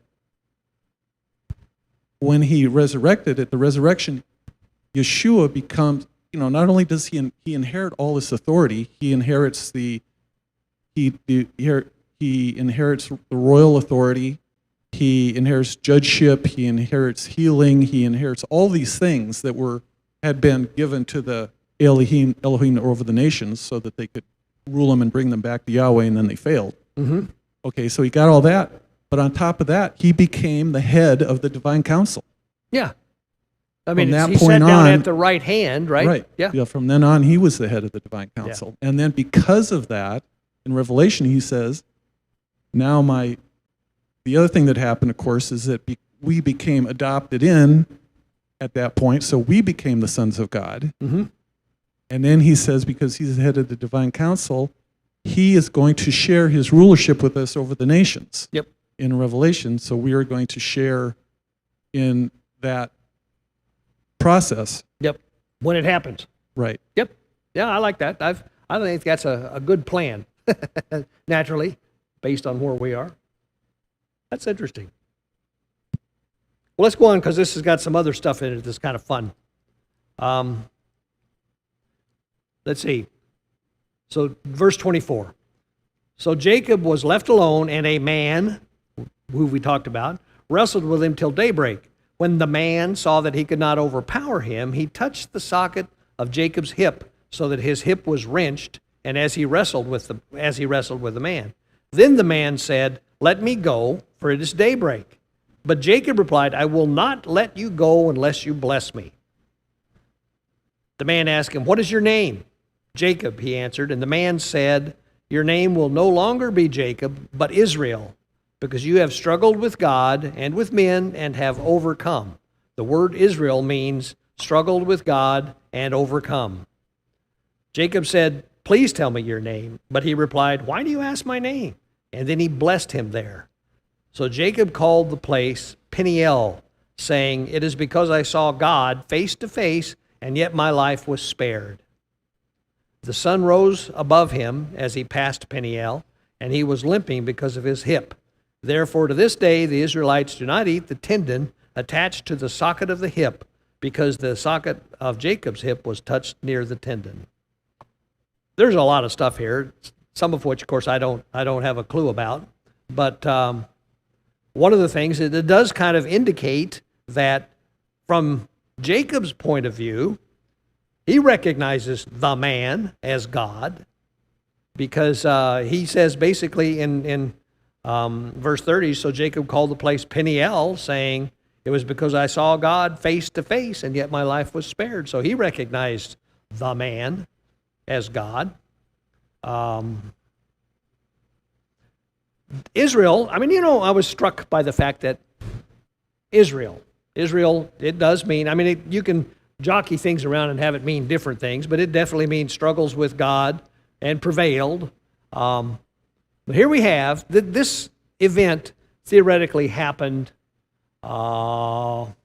Speaker 3: when he resurrected at the resurrection, Yeshua becomes, not only does he inherit all this authority, he inherits he inherits the royal authority, he inherits judgeship, he inherits healing, he inherits all these things that had been given to the Elohim over the nations so that they could rule them and bring them back to Yahweh, and then they failed.
Speaker 1: Mm-hmm.
Speaker 3: Okay, so he got all that, but on top of that, he became the head of the divine council.
Speaker 1: Yeah. I mean,
Speaker 3: that
Speaker 1: he
Speaker 3: point
Speaker 1: sat down
Speaker 3: on-
Speaker 1: at the right hand, right?
Speaker 3: Right.
Speaker 1: Yeah.
Speaker 3: From then on, he was the head of the divine council. And then because of that, in Revelation, he says, now the other thing that happened, of course, is that we became adopted in at that point, so we became the sons of God.
Speaker 1: Mm-hmm.
Speaker 3: And then he says, because he's the head of the divine council, he is going to share his rulership with us over the nations.
Speaker 1: Yep.
Speaker 3: In Revelation, so we are going to share in that process.
Speaker 1: Yep. When it happens.
Speaker 3: Right.
Speaker 1: Yep. Yeah, I like that. I think that's a good plan, naturally, based on where we are. That's interesting. Well, let's go on, because this has got some other stuff in it that's kind of fun. Let's see. So, verse 24. So Jacob was left alone, and a man, who we talked about, wrestled with him till daybreak. When the man saw that he could not overpower him, he touched the socket of Jacob's hip, so that his hip was wrenched, and as he wrestled with the man. Then the man said, "Let me go, for it is daybreak." But Jacob replied, "I will not let you go unless you bless me." The man asked him, "What is your name?" "Jacob," he answered. And the man said, "Your name will no longer be Jacob, but Israel, because you have struggled with God and with men and have overcome." The word Israel means struggled with God and overcome. Jacob said, "Please tell me your name." But he replied, "Why do you ask my name?" And then he blessed him there. So Jacob called the place Peniel, saying, "It is because I saw God face to face, and yet my life was spared." The sun rose above him as he passed Peniel, and he was limping because of his hip. Therefore, to this day, the Israelites do not eat the tendon attached to the socket of the hip, because the socket of Jacob's hip was touched near the tendon. There's a lot of stuff here, some of which, of course, I don't have a clue about. But one of the things, it does kind of indicate that from Jacob's point of view, he recognizes the man as God, because he says basically in verse 30, so Jacob called the place Peniel, saying, "It was because I saw God face to face, and yet my life was spared." So he recognized the man as God. Israel, I was struck by the fact that Israel, it does mean, you can jockey things around and have it mean different things, but it definitely means struggles with God and prevailed. But here we have, this event theoretically happened, what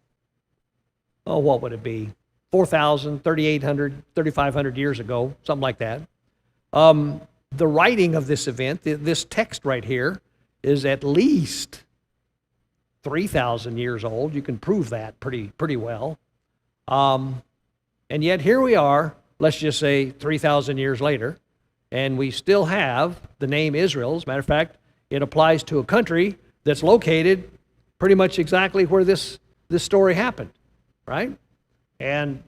Speaker 1: would it be? 4,000, 3,800, 3,500 years ago, something like that. The writing of this event, this text right here, is at least 3,000 years old. You can prove that pretty well. And yet here we are, let's just say 3,000 years later, and we still have the name Israel. As a matter of fact, it applies to a country that's located pretty much exactly where this story happened, right? And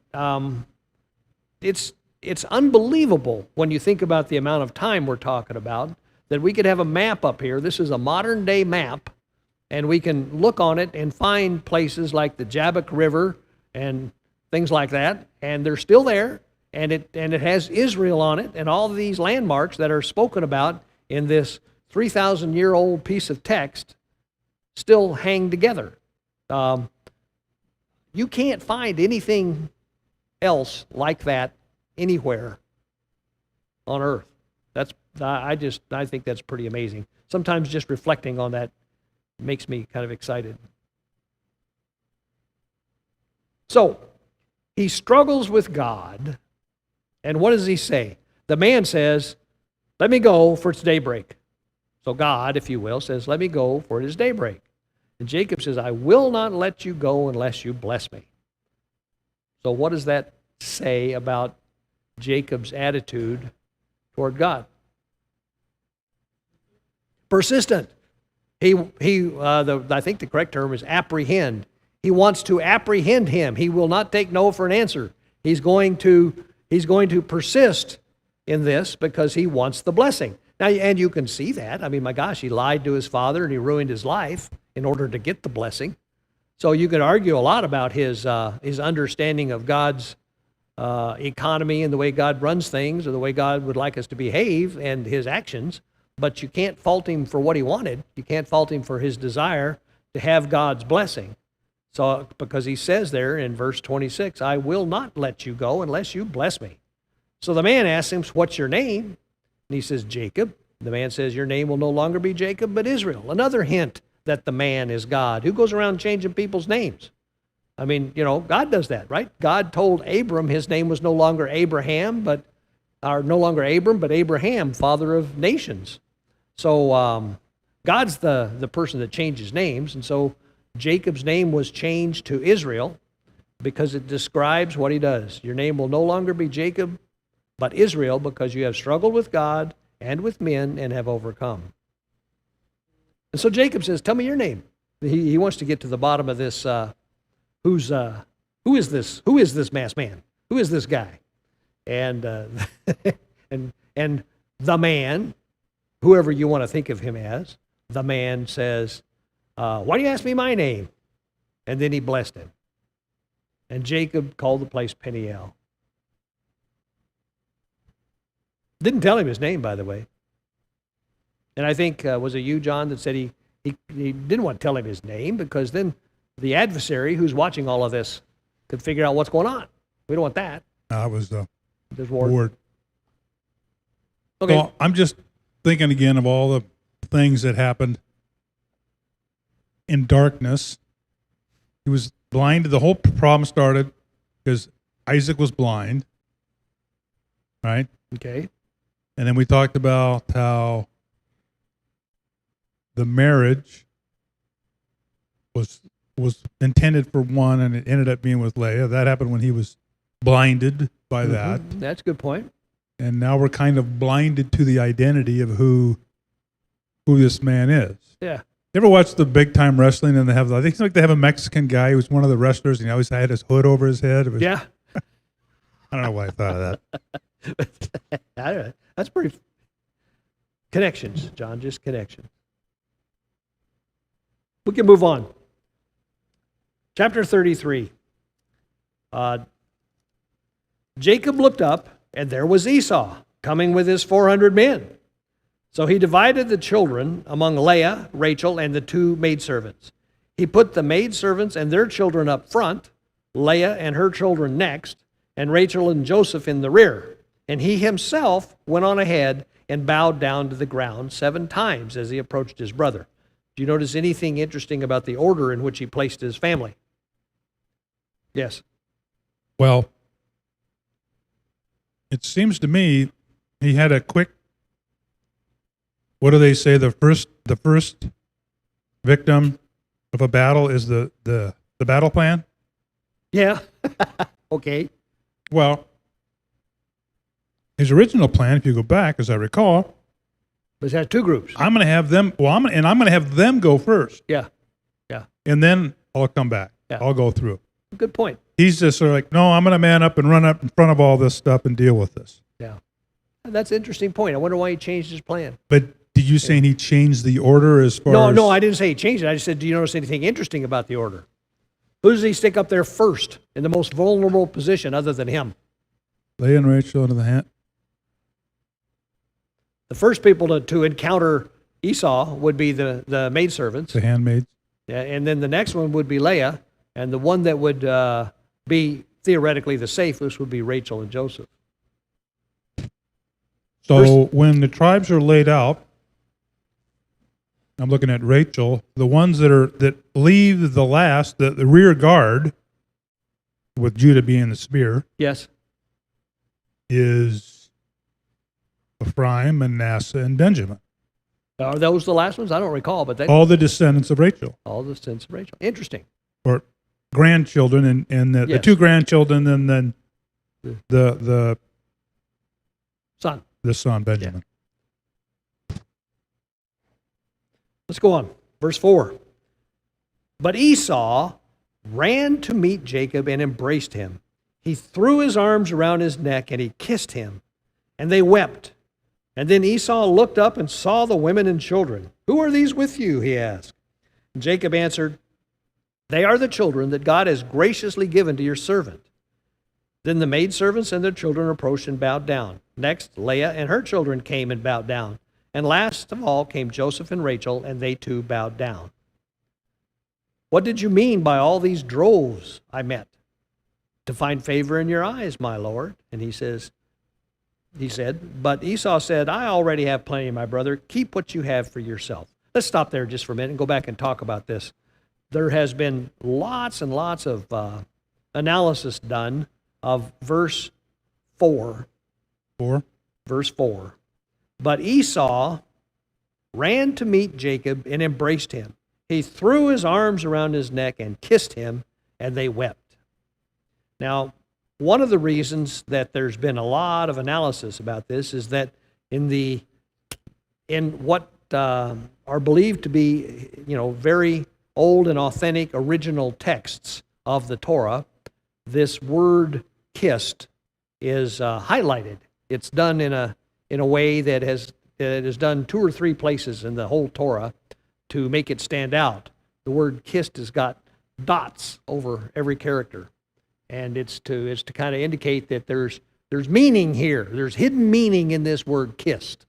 Speaker 1: it's unbelievable when you think about the amount of time we're talking about, that we could have a map up here. This is a modern day map, and we can look on it and find places like the Jabbok River and things like that, and they're still there, and it has Israel on it, and all of these landmarks that are spoken about in this 3,000-year-old piece of text still hang together. You can't find anything else like that anywhere on earth. I think that's pretty amazing. Sometimes just reflecting on that makes me kind of excited. So, he struggles with God, and what does he say? The man says, "Let me go, for it's daybreak." So God, if you will, says, "Let me go, for it is daybreak." And Jacob says, "I will not let you go unless you bless me." So what does that say about Jacob's attitude toward God? Persistent. I think the correct term is apprehend. He wants to apprehend him. He will not take no for an answer. He's going to persist in this because he wants the blessing. Now, and you can see that. I mean, my gosh, he lied to his father and he ruined his life in order to get the blessing. So you could argue a lot about his understanding of God's economy and the way God runs things, or the way God would like us to behave, and his actions. But you can't fault him for what he wanted. You can't fault him for his desire to have God's blessing. So, because he says there in verse 26, "I will not let you go unless you bless me." So the man asks him, "What's your name?" And he says, "Jacob." The man says, "Your name will no longer be Jacob, but Israel." Another hint that the man is God. Who goes around changing people's names? I mean, God does that, right? God told Abram his name was no longer Abraham, but Abraham, father of nations. So God's the person that changes names, and so Jacob's name was changed to Israel because it describes what he does. Your name will no longer be Jacob, but Israel, because you have struggled with God and with men and have overcome. And so Jacob says, "Tell me your name." He wants to get to the bottom of this. Who is this? Who is this masked man? Who is this guy? And and the man, whoever you want to think of him as, the man says, "Why do you ask me my name?" And then he blessed him. And Jacob called the place Peniel. Didn't tell him his name, by the way. And I think, was it you, John, that said he didn't want to tell him his name, because then the adversary who's watching all of this could figure out what's going on. We don't want that.
Speaker 2: I was
Speaker 1: There's Ward.
Speaker 2: Okay. So I'm just thinking again of all the things that happened in darkness. He was blinded. The whole problem started because Isaac was blind, right?
Speaker 1: Okay.
Speaker 2: And then we talked about how the marriage was intended for one, and it ended up being with Leah. That happened when he was blinded by that.
Speaker 1: That's a good point.
Speaker 2: And now we're kind of blinded to the identity of who this man is.
Speaker 1: Yeah.
Speaker 2: You ever watch the big time wrestling, and I think it's like they have a Mexican guy who's one of the wrestlers, and he always had his hood over his head.
Speaker 1: Yeah.
Speaker 2: I don't know why I thought of
Speaker 1: that. I don't know. That's pretty connections, John, just connections. We can move on. Chapter 33. Jacob looked up, and there was Esau coming with his 400 men. So he divided the children among Leah, Rachel, and the two maidservants. He put the maidservants and their children up front, Leah and her children next, and Rachel and Joseph in the rear. And he himself went on ahead and bowed down to the ground 7 times as he approached his brother. Do you notice anything interesting about the order in which he placed his family? Yes.
Speaker 2: Well, it seems to me he had a quick, what do they say, the first victim of a battle is the battle plan?
Speaker 1: Yeah. Okay.
Speaker 2: Well, his original plan, if you go back, as I recall,
Speaker 1: But it has two groups.
Speaker 2: I'm going to have them, I'm going to have them go first,
Speaker 1: Yeah. Yeah.
Speaker 2: and then I'll come back.
Speaker 1: Yeah.
Speaker 2: I'll go through.
Speaker 1: Good point.
Speaker 2: He's just sort of like, no, I'm going to man up and run up in front of all this stuff and deal with this.
Speaker 1: Yeah. That's an interesting point. I wonder why he changed his plan.
Speaker 2: But did you saying he changed the order as far as?
Speaker 1: No, I didn't say he changed it. I just said, do you notice anything interesting about the order? Who does he stick up there first in the most vulnerable position other than him?
Speaker 2: Leah and Rachel into the hand.
Speaker 1: The first people to encounter Esau would be the maidservants.
Speaker 2: The handmaids.
Speaker 1: Yeah, and then the next one would be Leah. And the one that would be theoretically the safest would be Rachel and Joseph.
Speaker 2: So when the tribes are laid out, I'm looking at Rachel, the ones that leave the last, the rear guard, with Judah being the spear,
Speaker 1: Yes.
Speaker 2: is Ephraim, Manasseh, and Benjamin.
Speaker 1: Are those the last ones? I don't recall, but
Speaker 2: All the descendants of Rachel,
Speaker 1: all the sons of Rachel. Interesting.
Speaker 2: or grandchildren, and the
Speaker 1: Yes.
Speaker 2: two grandchildren, and then the
Speaker 1: Son.
Speaker 2: son Benjamin.
Speaker 1: Let's go on. Verse 4. But Esau ran to meet Jacob and embraced him. He threw his arms around his neck and he kissed him, and they wept. And then Esau looked up and saw the women and children. Who are these with you? He asked. And Jacob answered, they are the children that God has graciously given to your servant. Then the maidservants and their children approached and bowed down. Next, Leah and her children came and bowed down. And last of all came Joseph and Rachel, and they too bowed down. What did you mean by all these droves I met? To find favor in your eyes, my lord. And he said, but Esau said, I already have plenty, my brother. Keep what you have for yourself. Let's stop there just for a minute and go back and talk about this. There has been lots and lots of analysis done of verse 4.
Speaker 2: 4.
Speaker 1: Verse 4. But Esau ran to meet Jacob and embraced him. He threw his arms around his neck and kissed him, and they wept. Now, one of the reasons that there's been a lot of analysis about this is that in what are believed to be, very old and authentic original texts of the Torah, this word kissed is highlighted. It's done in a way that is done 2 or 3 places in the whole Torah to make it stand out. The word kissed has got dots over every character, and it's to kind of indicate that there's meaning here. There's hidden meaning in this word kissed.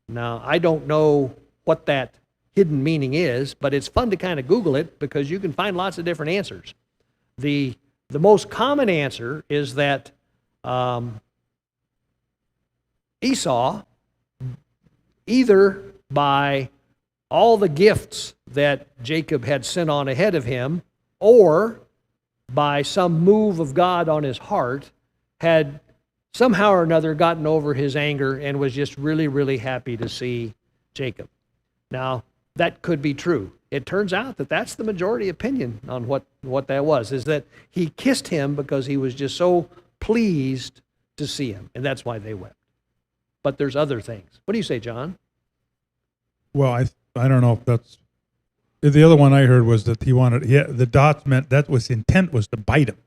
Speaker 1: Now, I don't know what that hidden meaning is, but it's fun to kind of Google it because you can find lots of different answers. The most common answer is that Esau, either by all the gifts that Jacob had sent on ahead of him, or by some move of God on his heart, had somehow or another gotten over his anger and was just really, really happy to see Jacob. Now, that could be true. It turns out that that's the majority opinion on what that was, is that he kissed him because he was just so pleased to see him, and that's why they wept. But there's other things. What do you say, John?
Speaker 2: Well, I don't know if that's the other one I heard was that the dots meant that was intent was to bite him.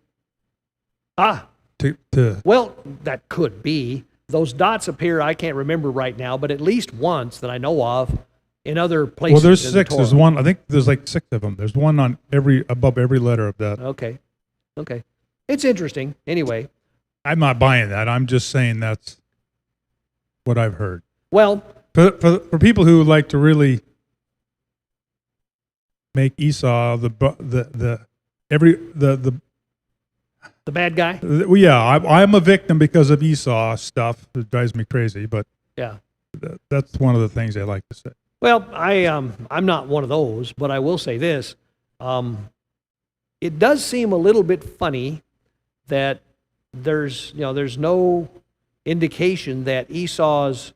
Speaker 1: Well, that could be. Those dots appear, I can't remember right now, but at least once that I know of in other places.
Speaker 2: Well, there's
Speaker 1: in
Speaker 2: 6.
Speaker 1: The
Speaker 2: There's
Speaker 1: Torah.
Speaker 2: one. I think there's like 6 of them. There's one on above every letter of that.
Speaker 1: Okay. It's interesting. Anyway.
Speaker 2: I'm not buying that. I'm just saying that's what I've heard.
Speaker 1: Well,
Speaker 2: for people who like to really make Esau the
Speaker 1: bad guy.
Speaker 2: Yeah, I'm a victim because of Esau stuff. It drives me crazy, but
Speaker 1: Yeah.
Speaker 2: That's one of the things I like to say.
Speaker 1: Well, I'm not one of those, but I will say this. It does seem a little bit funny that there's no indication that Esau's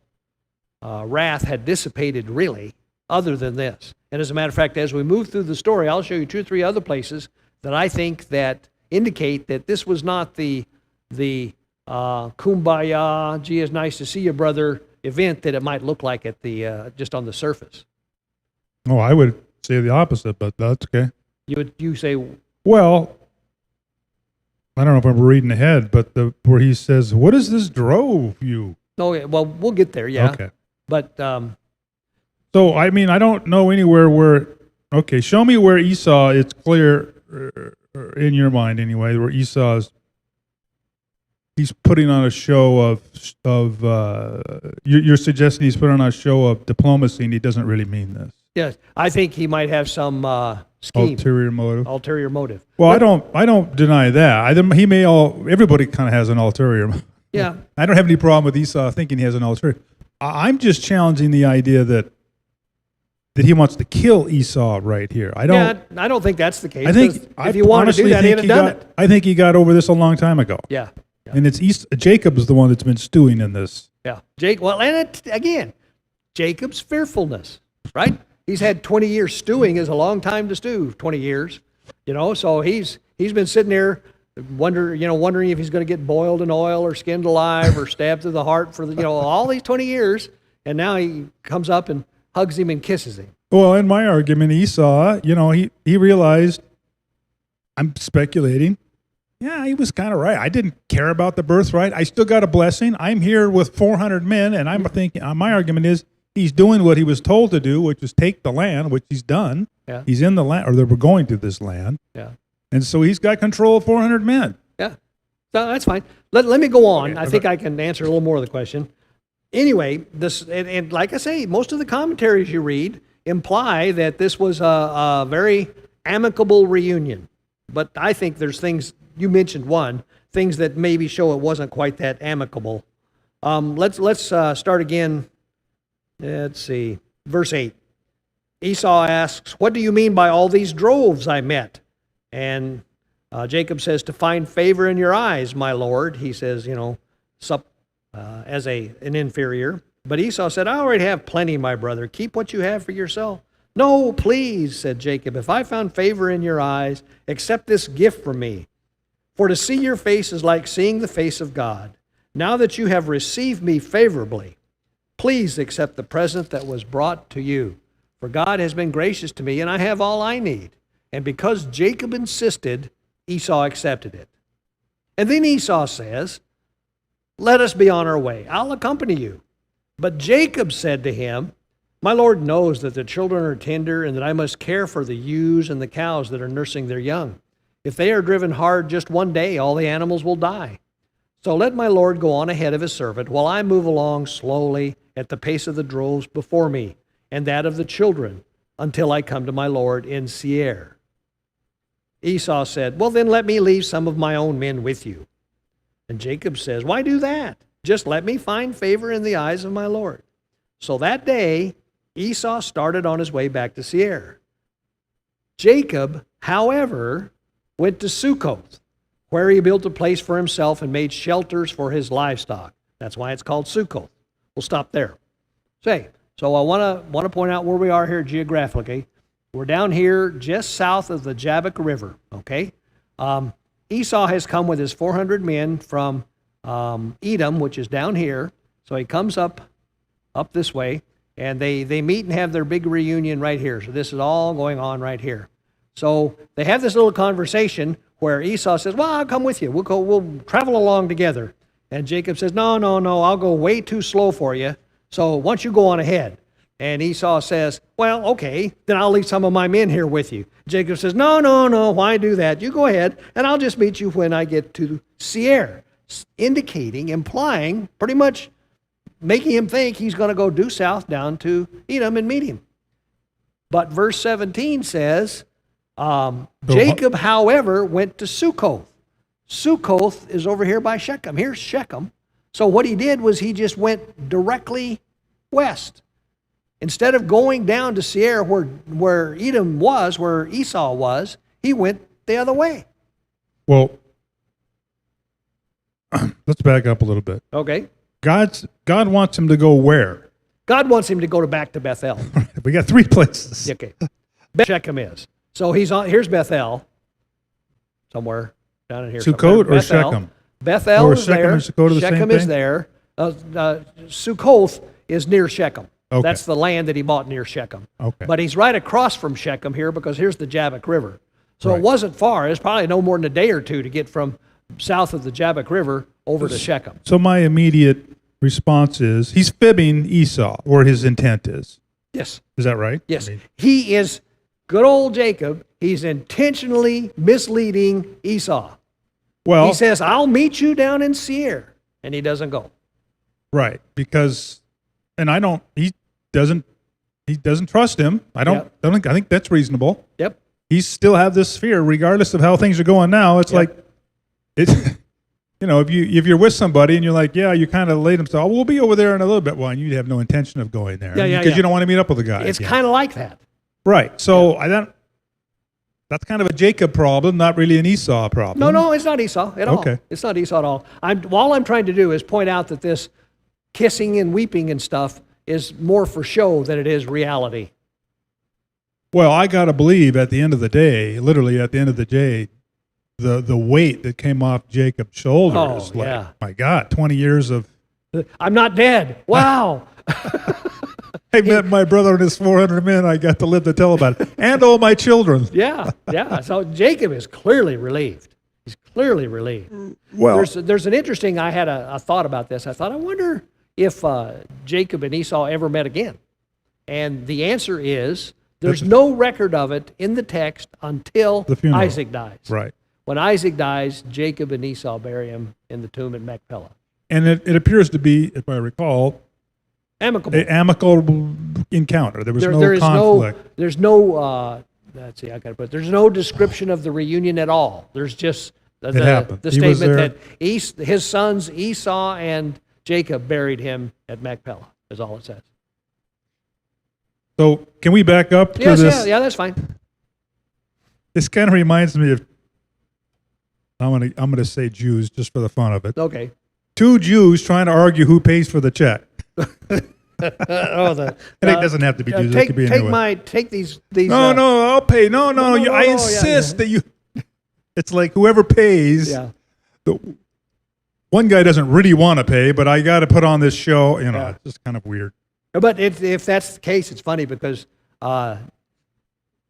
Speaker 1: wrath had dissipated really, other than this. And as a matter of fact, as we move through the story, I'll show you 2 or 3 other places that I think that indicate that this was not the kumbaya, gee, it's nice to see you, brother, event that it might look like at the just on the surface.
Speaker 2: Oh, I would say the opposite, but that's okay.
Speaker 1: You say,
Speaker 2: well, I don't know if I'm reading ahead, but where he says, "What is this drove you?"
Speaker 1: oh, yeah, well, we'll get there, yeah.
Speaker 2: Okay.
Speaker 1: But
Speaker 2: So, I mean, I don't know anywhere where, okay, show me where Esau, it's clear, in your mind anyway, where Esau's, he's putting on a show you're suggesting he's putting on a show of diplomacy and he doesn't really mean this.
Speaker 1: yes, I think he might have some scheme.
Speaker 2: Ulterior motive.
Speaker 1: Ulterior motive.
Speaker 2: Well, I don't deny that. Everybody kind of has an ulterior motive.
Speaker 1: Yeah.
Speaker 2: I don't have any problem with Esau thinking he has an ulterior. I'm just challenging the idea that he wants to kill Esau right here. I
Speaker 1: don't think that's the case.
Speaker 2: I think
Speaker 1: if he wanted to do that, he'd have done it.
Speaker 2: I think he got over this a long time ago.
Speaker 1: Yeah.
Speaker 2: And it's Jacob's the one that's been stewing in this.
Speaker 1: Yeah. Again, Jacob's fearfulness, right? He's had 20 years. Stewing is a long time to stew, 20 years. So he's been sitting there wondering if he's going to get boiled in oil or skinned alive or stabbed through the heart for all these 20 years. And now he comes up and hugs him and kisses him.
Speaker 2: Well, in my argument, Esau, he realized, I'm speculating, yeah, he was kind of right. I didn't care about the birthright. I still got a blessing. I'm here with 400 men, and I'm thinking, my argument is he's doing what he was told to do, which is take the land, which he's done.
Speaker 1: Yeah.
Speaker 2: He's in the land, or they were going to this land.
Speaker 1: Yeah.
Speaker 2: And so he's got control of 400 men.
Speaker 1: Yeah. So that's fine. Let me go on.
Speaker 2: Okay.
Speaker 1: I think I can answer a little more of the question. Anyway, and like I say, most of the commentaries you read imply that this was a very amicable reunion. But I think there's things, you mentioned things that maybe show it wasn't quite that amicable. Let's start again. Let's see. Verse 8. Esau asks, "What do you mean by all these droves I met?" And Jacob says, "To find favor in your eyes, my lord." He says, as an inferior. But Esau said, "I already have plenty, my brother. Keep what you have for yourself." "No, please," said Jacob, "if I found favor in your eyes, accept this gift from me. For to see your face is like seeing the face of God. Now that you have received me favorably, please accept the present that was brought to you. For God has been gracious to me, and I have all I need." And because Jacob insisted, Esau accepted it. And then Esau says, "Let us be on our way. I'll accompany you." But Jacob said to him, "My Lord knows that the children are tender and that I must care for the ewes and the cows that are nursing their young. If they are driven hard just one day, all the animals will die. So let my Lord go on ahead of his servant while I move along slowly at the pace of the droves before me and that of the children until I come to my Lord in Seir." Esau said, "Well, then let me leave some of my own men with you." And Jacob says, "Why do that? Just let me find favor in the eyes of my Lord." So that day, Esau started on his way back to Seir. Jacob, however, went to Sukkoth, where he built a place for himself and made shelters for his livestock. That's why it's called Sukkoth. We'll stop there. So I want to point out where we are here geographically. We're down here just south of the Jabbok River, okay? Esau has come with his 400 men from Edom, which is down here. So he comes up this way, and they meet and have their big reunion right here. So this is all going on right here. So they have this little conversation where Esau says, "Well, I'll come with you. We'll travel along together." And Jacob says, No, I'll go way too slow for you. So why don't you go on ahead? And Esau says, "Well, okay, then I'll leave some of my men here with you." Jacob says, No, why do that? You go ahead, and I'll just meet you when I get to Seir, implying, pretty much making him think he's going to go due south down to Edom and meet him. But verse 17 says, Jacob, however, went to Sukkoth. Sukkoth is over here by Shechem. Here's Shechem. So what he did was he just went directly west. Instead of going down to Seir where Edom was, where Esau was, he went the other way.
Speaker 2: Well, let's back up a little bit.
Speaker 1: Okay.
Speaker 2: God wants him to go where?
Speaker 1: God wants him to go back to Bethel.
Speaker 2: We got 3 places.
Speaker 1: Okay. Shechem is. So here's Bethel, somewhere down in here.
Speaker 2: Sukkot or
Speaker 1: Bethel.
Speaker 2: Shechem?
Speaker 1: Bethel
Speaker 2: Or
Speaker 1: is
Speaker 2: Shechem
Speaker 1: there.
Speaker 2: and Sukkot are the
Speaker 1: Shechem
Speaker 2: same
Speaker 1: is
Speaker 2: thing?
Speaker 1: there. Sukkoth is near Shechem.
Speaker 2: Okay.
Speaker 1: That's the land that he bought near Shechem.
Speaker 2: Okay.
Speaker 1: But he's right across from Shechem here because here's the Jabbok River. So
Speaker 2: Right.
Speaker 1: it wasn't far. It's probably no more than a day or two to get from south of the Jabbok River over to Shechem.
Speaker 2: So my immediate response is he's fibbing Esau, or his intent is.
Speaker 1: Yes.
Speaker 2: Is that right?
Speaker 1: Yes.
Speaker 2: I mean,
Speaker 1: He is good old Jacob. He's intentionally misleading Esau.
Speaker 2: well,
Speaker 1: He says, I'll meet you down in Seir. And he doesn't go.
Speaker 2: right, because, and he doesn't trust him. I think that's reasonable.
Speaker 1: Yep.
Speaker 2: He still have this fear, regardless of how things are going now. It's
Speaker 1: Yep.
Speaker 2: like, it's, if you're with somebody and you're like, yeah, you kind of laid them, so we'll be over there in a little bit. Well, and you'd have no intention of going there. Because you don't want to meet up with the guy.
Speaker 1: It's kind of like that.
Speaker 2: right. So that's kind of a Jacob problem, not really an Esau problem.
Speaker 1: No, it's not Esau at all.
Speaker 2: Okay.
Speaker 1: It's not Esau at all. All I'm trying to do is point out that this kissing and weeping and stuff is more for show than it is reality.
Speaker 2: Well, I got to believe at the end of the day, literally at the end of the day, the weight that came off Jacob's shoulders, my God, 20 years of...
Speaker 1: I'm not dead. Wow.
Speaker 2: I met my brother and his 400 men. I got to live to tell about it. And all my children.
Speaker 1: Yeah. So Jacob is clearly relieved. He's clearly relieved.
Speaker 2: Well,
Speaker 1: There's an interesting, I had a thought about this. I thought, I wonder if Jacob and Esau ever met again. And the answer is, there's no record of it in the text until
Speaker 2: the funeral.
Speaker 1: Isaac dies.
Speaker 2: Right.
Speaker 1: When Isaac dies, Jacob and Esau bury him in the tomb at Machpelah.
Speaker 2: And it appears to be, if I recall,
Speaker 1: Amicable.
Speaker 2: an amicable encounter. There was
Speaker 1: There
Speaker 2: no
Speaker 1: is
Speaker 2: conflict.
Speaker 1: there's no, let's see, I got to put, there's no description of the reunion at all. There's just
Speaker 2: It happened.
Speaker 1: the
Speaker 2: He was
Speaker 1: statement
Speaker 2: there.
Speaker 1: that his sons Esau and Jacob buried him at Machpelah, is all it says.
Speaker 2: So can we back up to
Speaker 1: Yes,
Speaker 2: this?
Speaker 1: yeah, that's fine.
Speaker 2: This kind of reminds me of, I'm gonna say Jews just for the fun of it.
Speaker 1: Okay.
Speaker 2: 2 Jews trying to argue who pays for the check. And it doesn't have to be Jews. It could be anyone.
Speaker 1: Take these.
Speaker 2: No, I'll pay. No, I insist that you. It's like whoever pays.
Speaker 1: Yeah.
Speaker 2: One guy doesn't really want to pay, but I got to put on this show. It's just kind of weird.
Speaker 1: But if that's the case, it's funny because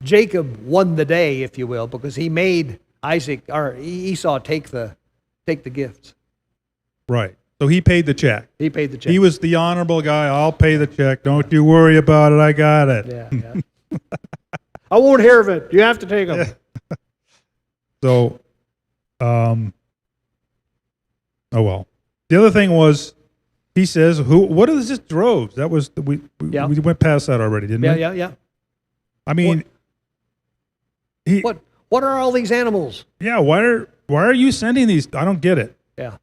Speaker 1: Jacob won the day, if you will, because he made Esau take the gifts.
Speaker 2: Right. So he paid the check.
Speaker 1: He paid the check.
Speaker 2: He was the honorable guy. I'll pay the check. Don't you worry about it. I got it.
Speaker 1: Yeah. I won't hear of it. You have to take them.
Speaker 2: So, oh well. The other thing was, he says, what is this droves? That was, we went past that already, didn't we?
Speaker 1: Yeah.
Speaker 2: I mean,
Speaker 1: What are all these animals?
Speaker 2: Yeah, why are you sending these? I don't get it.
Speaker 1: Yeah.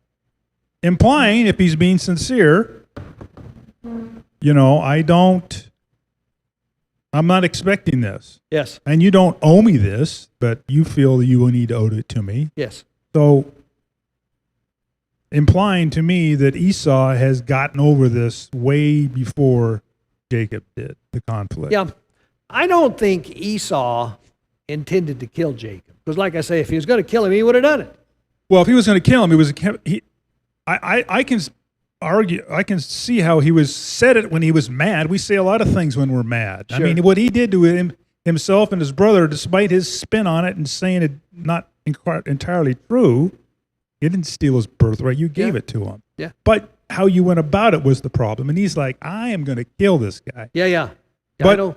Speaker 2: Implying, if he's being sincere, I'm not expecting this.
Speaker 1: Yes.
Speaker 2: And you don't owe me this, but you feel you will need to owe it to me.
Speaker 1: Yes.
Speaker 2: So, implying to me that Esau has gotten over this way before Jacob did, the conflict.
Speaker 1: Yeah. I don't think Esau intended to kill Jacob. Because like I say, if he was going to kill him, he would have done it.
Speaker 2: Well, if he was going to kill him, I can argue, I can see how he said it when he was mad. We say a lot of things when we're mad.
Speaker 1: Sure.
Speaker 2: I mean, what he did to himself and his brother, despite his spin on it and saying it not entirely true, he didn't steal his birthright. You gave it to him.
Speaker 1: Yeah.
Speaker 2: But how you went about it was the problem. And he's like, I am going to kill this guy.
Speaker 1: Yeah.
Speaker 2: But
Speaker 1: I know.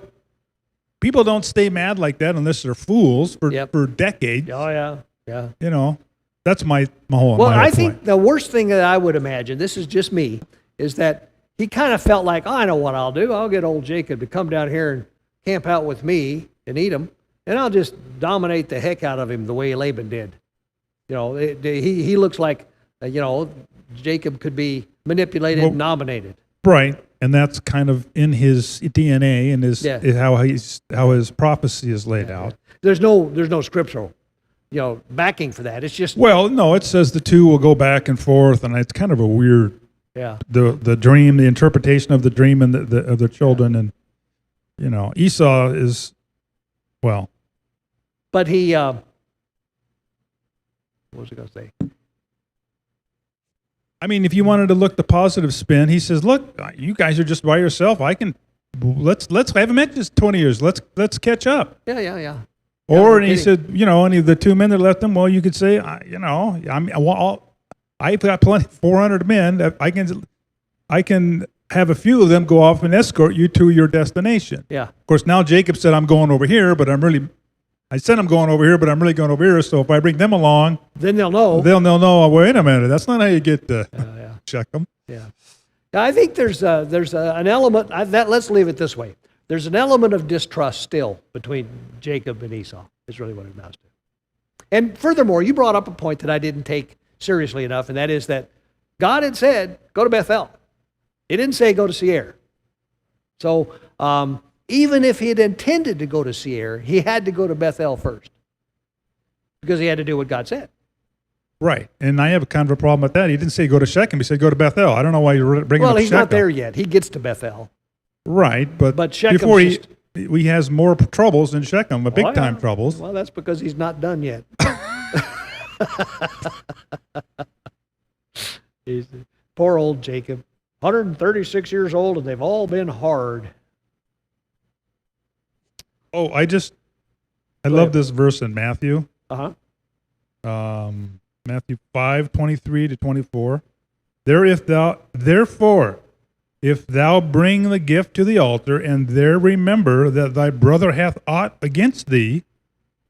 Speaker 2: People don't stay mad like that unless they're fools for decades.
Speaker 1: Oh, yeah.
Speaker 2: That's my whole
Speaker 1: Well, I
Speaker 2: point.
Speaker 1: think the worst thing that I would imagine, this is just me, is that he kind of felt like, I know what I'll do. I'll get old Jacob to come down here and camp out with me and eat him, and I'll just dominate the heck out of him the way Laban did. He looks like, Jacob could be manipulated and nominated.
Speaker 2: Right, and that's kind of in his DNA and how his prophecy is laid out.
Speaker 1: There's no scriptural backing for that. It's just
Speaker 2: Well, no, it says the two will go back and forth, and it's kind of a weird.
Speaker 1: yeah.
Speaker 2: The dream, the interpretation of the dream, and of the children, and Esau is, well.
Speaker 1: But he, what was I going to say?
Speaker 2: I mean, if you wanted to look the positive spin, he says, "Look, you guys are just by yourself. Let's I haven't met this 20 years. Let's catch up."
Speaker 1: Yeah.
Speaker 2: Or,
Speaker 1: no
Speaker 2: and he
Speaker 1: kidding.
Speaker 2: said, any of the two men that left him, well, you could say, I've got plenty, 400 men. That I can have a few of them go off and escort you to your destination.
Speaker 1: Yeah.
Speaker 2: Of course, now Jacob said, I'm going over here, but I'm really going over here. So if I bring them along,
Speaker 1: Then they'll know.
Speaker 2: they'll know, wait a minute, that's not how you get to Shechem.
Speaker 1: Yeah. I think there's an element, let's leave it this way. There's an element of distrust still between Jacob and Esau, is really what it amounts to. And furthermore, you brought up a point that I didn't take seriously enough, and that is that God had said, go to Bethel. He didn't say go to Seir. So even if he had intended to go to Seir, he had to go to Bethel first because he had to do what God said.
Speaker 2: Right. And I have a kind of a problem with that. He didn't say go to Shechem. He said go to Bethel. I don't know why you're bringing up Shechem.
Speaker 1: Well, he's not there yet. He gets to Bethel.
Speaker 2: Right. But
Speaker 1: Shechem's
Speaker 2: before he has more troubles than Shechem, big time troubles.
Speaker 1: Well, that's because he's not done yet. Poor old Jacob. 136 years old, and they've all been hard.
Speaker 2: Oh, I love this verse in Matthew.
Speaker 1: Uh-huh.
Speaker 2: Matthew 5:23-24. Therefore, if thou bring the gift to the altar, and there remember that thy brother hath aught against thee,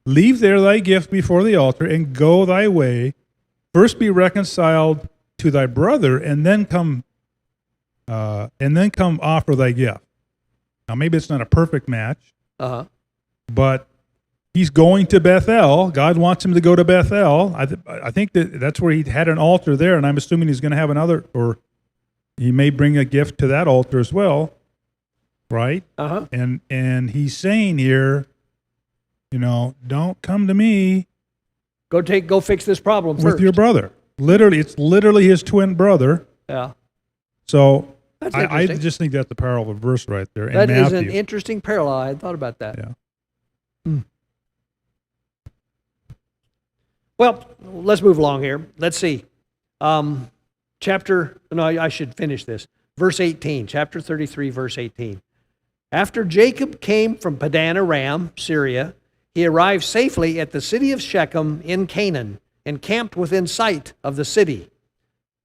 Speaker 2: leave there thy gift before the altar, and go thy way. First be reconciled to thy brother, and then come offer thy gift. Now, maybe it's not a perfect match, but he's going to Bethel. God wants him to go to Bethel. I think that's where he had an altar there, and I'm assuming he's going to have another, or he may bring a gift to that altar as well, right? And he's saying here, don't come to me.
Speaker 1: Go fix this problem
Speaker 2: with
Speaker 1: first.
Speaker 2: your brother. It's literally his twin brother.
Speaker 1: Yeah.
Speaker 2: So
Speaker 1: That's
Speaker 2: I
Speaker 1: interesting.
Speaker 2: just think that's a powerful verse right there. In
Speaker 1: That is
Speaker 2: Matthew.
Speaker 1: an interesting parallel. I hadn't thought about that.
Speaker 2: Yeah.
Speaker 1: Well, let's move along here. Let's see. I should finish this. Verse 18, chapter 33, verse 18. After Jacob came from Padan Aram, Syria, he arrived safely at the city of Shechem in Canaan and camped within sight of the city.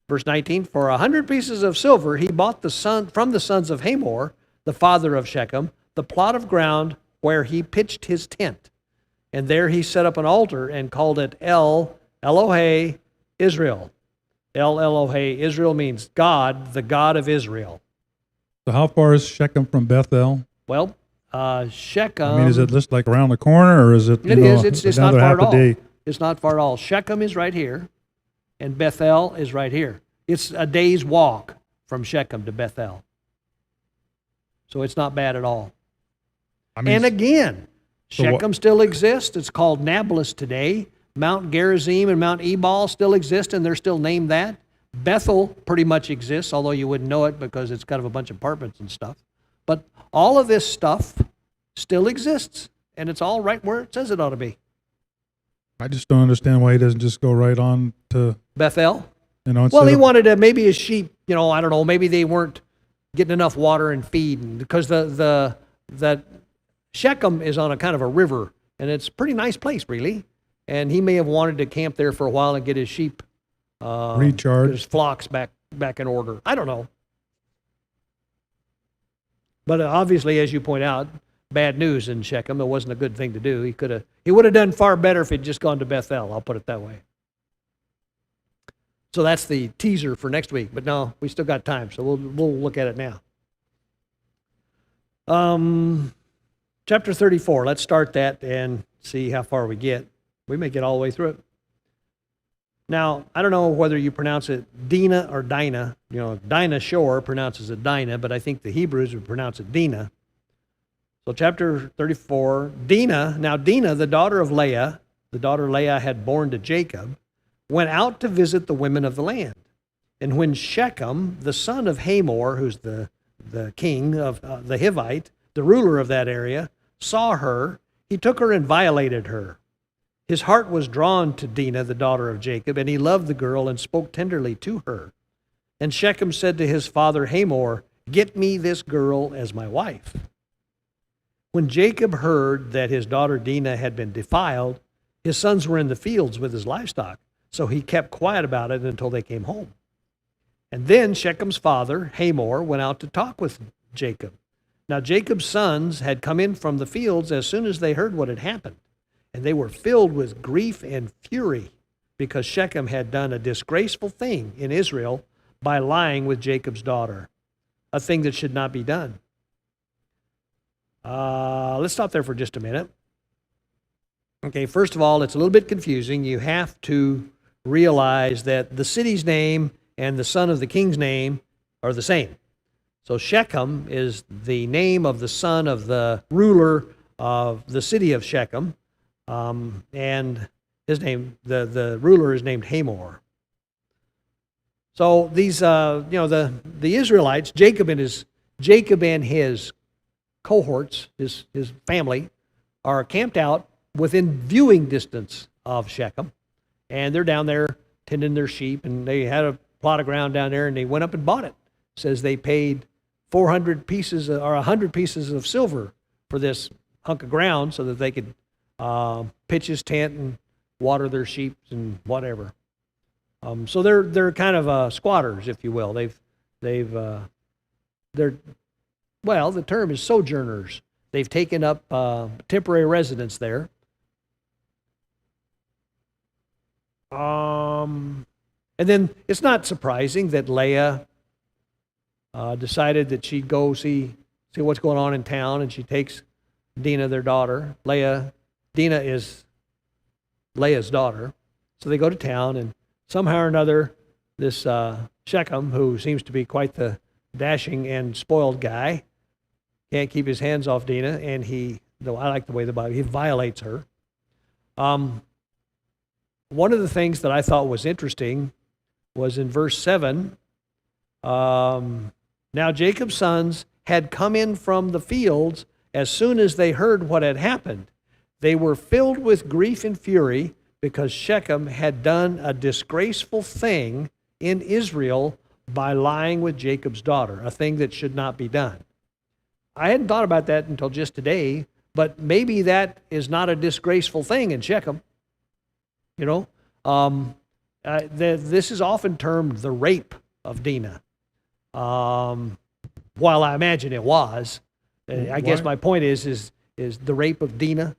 Speaker 1: Verse 19, for 100 pieces of silver he bought from the sons of Hamor, the father of Shechem, the plot of ground where he pitched his tent. And there he set up an altar and called it El Elohe Israel. El Elohe Israel means God, the God of Israel.
Speaker 2: So how far is Shechem from Bethel?
Speaker 1: Well, Shechem.
Speaker 2: I mean, is it just like around the corner, or is it?
Speaker 1: It is. It's not
Speaker 2: another
Speaker 1: far
Speaker 2: half
Speaker 1: at all.
Speaker 2: a day?
Speaker 1: It's not far at all. Shechem is right here, and Bethel is right here. It's a day's walk from Shechem to Bethel. So it's not bad at all.
Speaker 2: I mean,
Speaker 1: And again,
Speaker 2: So
Speaker 1: Shechem still exists. It's called Nablus today. Mount Gerizim and Mount Ebal still exist, and they're still named that. Bethel pretty much exists, although you wouldn't know it because it's kind of a bunch of apartments and stuff. But all of this stuff still exists, and it's all right where it says it ought to be.
Speaker 2: I just don't understand why he doesn't just go right on to,
Speaker 1: Bethel?
Speaker 2: instead
Speaker 1: Well, he
Speaker 2: of-
Speaker 1: wanted to, maybe his sheep, I don't know, maybe they weren't getting enough water and feed, because that Shechem is on a kind of a river, and it's a pretty nice place, really. And he may have wanted to camp there for a while and get his sheep,
Speaker 2: Recharged.
Speaker 1: his flocks back in order. I don't know. But obviously, as you point out, bad news in Shechem. It wasn't a good thing to do. He would have done far better if he'd just gone to Bethel. I'll put it that way. So that's the teaser for next week. But no, we still got time, so we'll look at it now. Chapter 34. Let's start that and see how far we get. We may get all the way through it. Now, I don't know whether you pronounce it Dina or Dinah. Dinah Shore pronounces it Dinah, but I think the Hebrews would pronounce it Dina. So chapter 34, Dina, the daughter of Leah, the daughter Leah had borne to Jacob, went out to visit the women of the land. And when Shechem, the son of Hamor, who's the king of the Hivite, the ruler of that area, saw her, he took her and violated her. His heart was drawn to Dinah, the daughter of Jacob, and he loved the girl and spoke tenderly to her. And Shechem said to his father Hamor, "Get me this girl as my wife." When Jacob heard that his daughter Dinah had been defiled, his sons were in the fields with his livestock, so he kept quiet about it until they came home. And then Shechem's father, Hamor, went out to talk with Jacob. Now Jacob's sons had come in from the fields as soon as they heard what had happened, and they were filled with grief and fury because Shechem had done a disgraceful thing in Israel by lying with Jacob's daughter, a thing that should not be done. Let's stop there for just a minute. Okay, first of all, it's a little bit confusing. You have to realize that the city's name and the son of the king's name are the same. So Shechem is the name of the son of the ruler of the city of Shechem, and his name, the ruler is named Hamor. So these, the Israelites, Jacob and his cohorts, his family, are camped out within viewing distance of Shechem, and they're down there tending their sheep, and they had a plot of ground down there, and they went up and bought it. It says they paid 400 pieces or 100 pieces of silver for this hunk of ground so that they could pitch his tent and water their sheep and whatever. So they're kind of squatters, if you will. The term is sojourners. They've taken up temporary residence there. And then it's not surprising that Leah decided that she'd go see what's going on in town, and she takes Dinah, their daughter. Dinah is Leah's daughter. So they go to town, and somehow or another, this Shechem, who seems to be quite the dashing and spoiled guy, can't keep his hands off Dinah, and I like the way the Bible, he violates her. One of the things that I thought was interesting was in verse 7. Now Jacob's sons had come in from the fields as soon as they heard what had happened. They were filled with grief and fury because Shechem had done a disgraceful thing in Israel by lying with Jacob's daughter, a thing that should not be done. I hadn't thought about that until just today, but maybe that is not a disgraceful thing in Shechem. This is often termed the rape of Dinah. While I imagine it was, I guess my point is the rape of Dinah.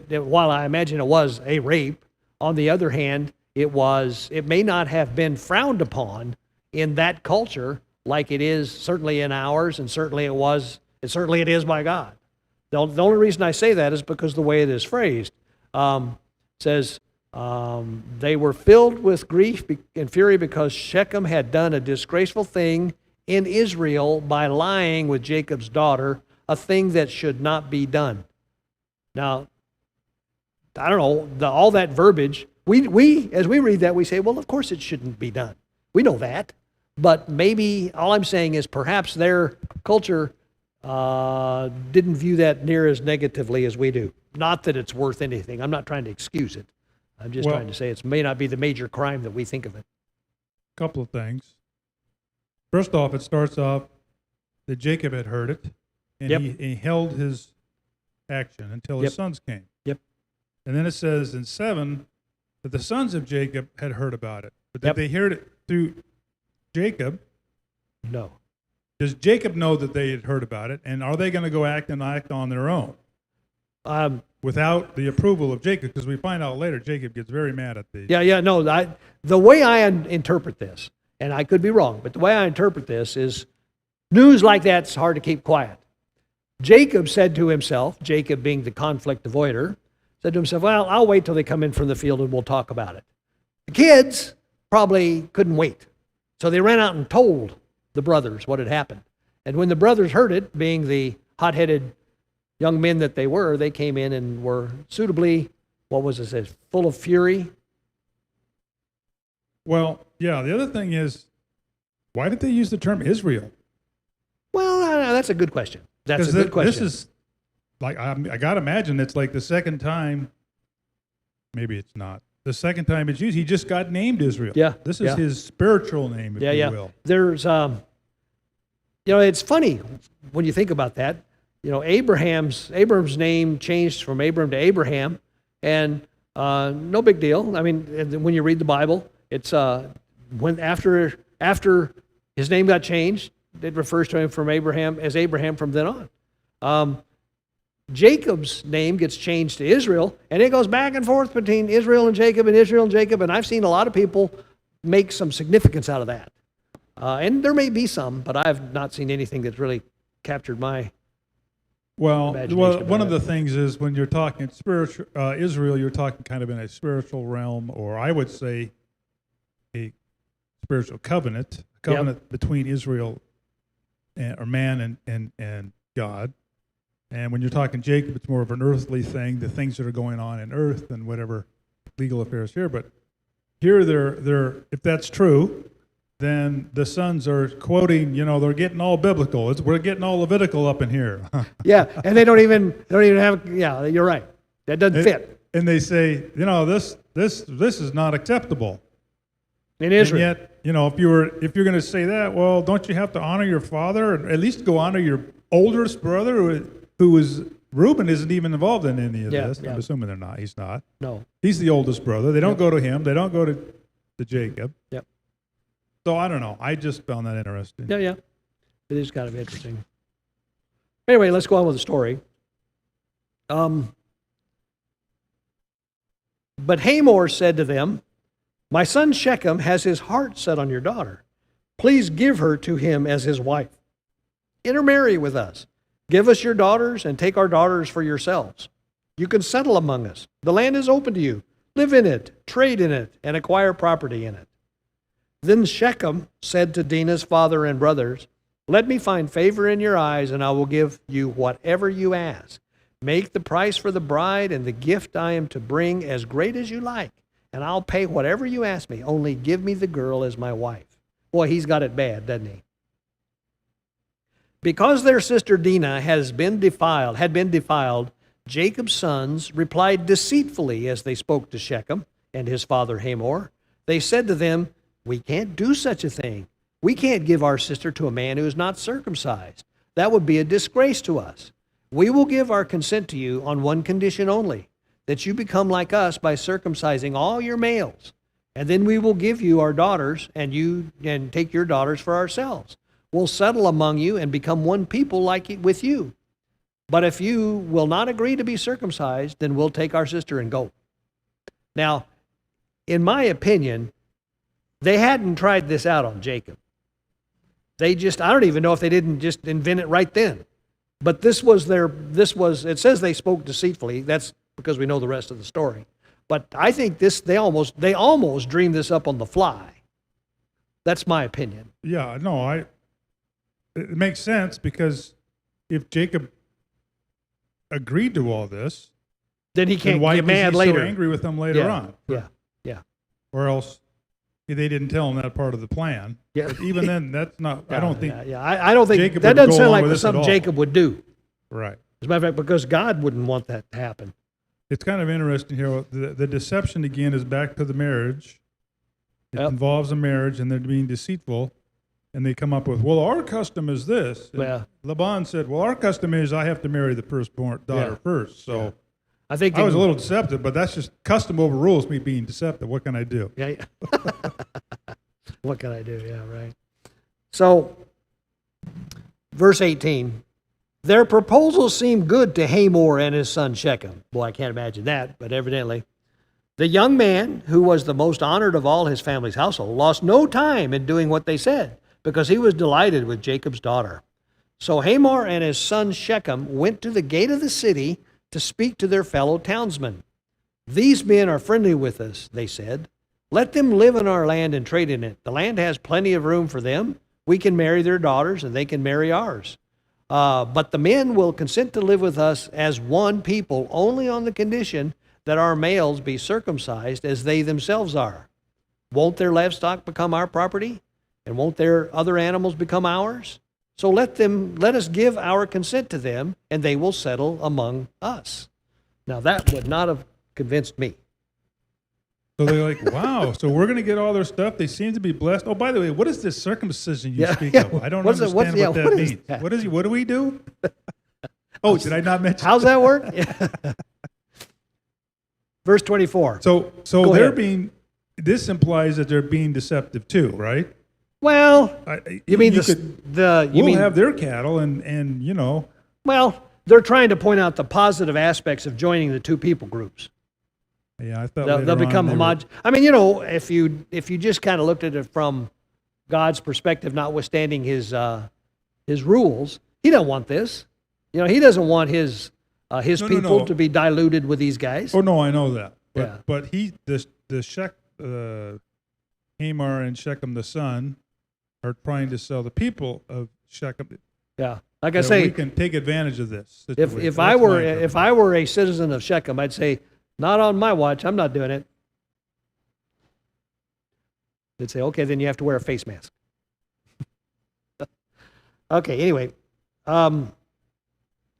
Speaker 1: While I imagine it was a rape, on the other hand, it may not have been frowned upon in that culture like it is certainly in ours, and certainly it is by God. The only reason I say that is because the way it is phrased. It says, they were filled with grief and fury because Shechem had done a disgraceful thing in Israel by lying with Jacob's daughter, a thing that should not be done. Now, I don't know, all that verbiage, we as we read that, we say, well, of course it shouldn't be done. We know that. But maybe all I'm saying is perhaps their culture didn't view that near as negatively as we do. Not that it's worth anything. I'm not trying to excuse it. I'm just trying to say it may not be the major crime that we think of it.
Speaker 2: A couple of things. First off, it starts off that Jacob had heard it, and he held his action until his sons came. Yep. And then it says in 7 that the sons of Jacob had heard about it. But did they hear it through Jacob?
Speaker 1: No.
Speaker 2: Does Jacob know that they had heard about it, and are they going to go act on their own? Without the approval of Jacob, because we find out later Jacob gets very mad at the...
Speaker 1: The way I interpret this, and I could be wrong, but the way I interpret this is news like that's hard to keep quiet. Jacob said to himself, Jacob being the conflict avoider, said to himself, well, I'll wait till they come in from the field and we'll talk about it. The kids probably couldn't wait. So they ran out and told the brothers what had happened. And when the brothers heard it, being the hot-headed young men that they were, they came in and were suitably what was it said, full of fury.
Speaker 2: Well, yeah, the other thing is, why did they use the term Israel?
Speaker 1: Well, that's a good question. That's a good question.
Speaker 2: This is, like, I got to imagine it's like the second time, maybe it's not. The second time it's used, he just got named Israel.
Speaker 1: Yeah.
Speaker 2: This is his spiritual name, if you will.
Speaker 1: There's, it's funny when you think about that. Abram's name changed from Abram to Abraham, and no big deal. I mean, when you read the Bible, it's when after his name got changed, it refers to him from Abraham as Abraham from then on. Jacob's name gets changed to Israel, and it goes back and forth between Israel and Jacob and Israel and Jacob, and I've seen a lot of people make some significance out of that. And there may be some, but I have not seen anything that's really captured my imagination. Well,
Speaker 2: one of the things is when you're talking spiritual Israel, you're talking kind of in a spiritual realm, or I would say a spiritual covenant between Israel or man and God. And when you're talking Jacob, it's more of an earthly thing, the things that are going on in earth and whatever legal affairs here. But here, they're if that's true, then the sons are quoting, they're getting all biblical. We're getting all Levitical up in here.
Speaker 1: Yeah, and they don't even have. Yeah, you're right. That doesn't fit.
Speaker 2: And they say, this is not acceptable
Speaker 1: In Israel.
Speaker 2: And yet, if you're going to say that, well, don't you have to honor your father, or at least go honor your oldest brother, who is Reuben isn't even involved in any of this. I'm assuming they're not. He's not.
Speaker 1: No.
Speaker 2: He's the oldest brother. They don't go to him. They don't go to Jacob.
Speaker 1: Yep.
Speaker 2: So I don't know. I just found that interesting.
Speaker 1: Yeah. It is kind of interesting. Anyway, let's go on with the story. But Hamor said to them, "My son Shechem has his heart set on your daughter. Please give her to him as his wife. Intermarry with us. Give us your daughters and take our daughters for yourselves. You can settle among us. The land is open to you. Live in it, trade in it, and acquire property in it." Then Shechem said to Dinah's father and brothers, "Let me find favor in your eyes, and I will give you whatever you ask. Make the price for the bride and the gift I am to bring as great as you like, and I'll pay whatever you ask me. Only give me the girl as my wife." Boy, he's got it bad, doesn't he? Because their sister Dinah had been defiled, Jacob's sons replied deceitfully as they spoke to Shechem and his father Hamor. They said to them, "We can't do such a thing. We can't give our sister to a man who is not circumcised. That would be a disgrace to us. We will give our consent to you on one condition only, that you become like us by circumcising all your males. And then we will give you our daughters, and take your daughters for ourselves. We'll settle among you and become one people with you. But if you will not agree to be circumcised, then we'll take our sister and go." Now, in my opinion, they hadn't tried this out on Jacob. I don't even know if they didn't just invent it right then. But it says they spoke deceitfully. That's because we know the rest of the story. But I think they almost dreamed this up on the fly. That's my opinion.
Speaker 2: Yeah, no, it makes sense, because if Jacob agreed to all this,
Speaker 1: then he can't
Speaker 2: why
Speaker 1: get mad
Speaker 2: was he
Speaker 1: later.
Speaker 2: so angry with them later on?
Speaker 1: Yeah.
Speaker 2: Or else they didn't tell him that part of the plan.
Speaker 1: Yeah.
Speaker 2: But even then, that's not. I don't think.
Speaker 1: I don't think
Speaker 2: Jacob
Speaker 1: that
Speaker 2: would
Speaker 1: doesn't
Speaker 2: go
Speaker 1: sound
Speaker 2: along
Speaker 1: like
Speaker 2: with
Speaker 1: something
Speaker 2: this at all.
Speaker 1: Jacob would do.
Speaker 2: Right.
Speaker 1: As a matter of fact, because God wouldn't want that to happen.
Speaker 2: It's kind of interesting here. The deception again is back to the marriage. It involves a marriage, and they're being deceitful, and they come up with, well, our custom is this. And Laban said, well, our custom is I have to marry the firstborn daughter first. So
Speaker 1: I think
Speaker 2: I was a little deceptive, but that's just custom overrules me being deceptive. What can I do?
Speaker 1: Yeah. What can I do? Yeah, right. So, verse 18. Their proposal seemed good to Hamor and his son Shechem. Boy, I can't imagine that, but evidently. The young man, who was the most honored of all his family's household, lost no time in doing what they said, because he was delighted with Jacob's daughter. So Hamor and his son Shechem went to the gate of the city to speak to their fellow townsmen. "These men are friendly with us," they said. "Let them live in our land and trade in it. The land has plenty of room for them. We can marry their daughters, and they can marry ours. But the men will consent to live with us as one people only on the condition that our males be circumcised as they themselves are. Won't their livestock become our property? And won't their other animals become ours? So let us give our consent to them, and they will settle among us. Now that would not have convinced me.
Speaker 2: So they're like, wow, so we're going to get all their stuff. They seem to be blessed. Oh, by the way, what is this circumcision you speak of? I don't understand what that means. What do we do? Oh, did I not mention?
Speaker 1: How's that work? Verse 24.
Speaker 2: So they're being, this implies that they're being deceptive too, right?
Speaker 1: Well, you mean
Speaker 2: we'll have their cattle and you know.
Speaker 1: Well, they're trying to point out the positive aspects of joining the two people groups.
Speaker 2: Yeah, I thought
Speaker 1: they'll become homogeneous. I mean, you know, if you just kind of looked at it from God's perspective, notwithstanding his rules, he doesn't want this. You know, he doesn't want his people to be diluted with these guys.
Speaker 2: Oh no, I know that. But
Speaker 1: Yeah.
Speaker 2: Hamor and Shechem the son are trying to sell the people of Shechem.
Speaker 1: Yeah, like I say,
Speaker 2: we can take advantage of this.
Speaker 1: If I were a citizen of Shechem, I'd say, not on my watch. I'm not doing it. They'd say, okay, then you have to wear a face mask. Okay, anyway,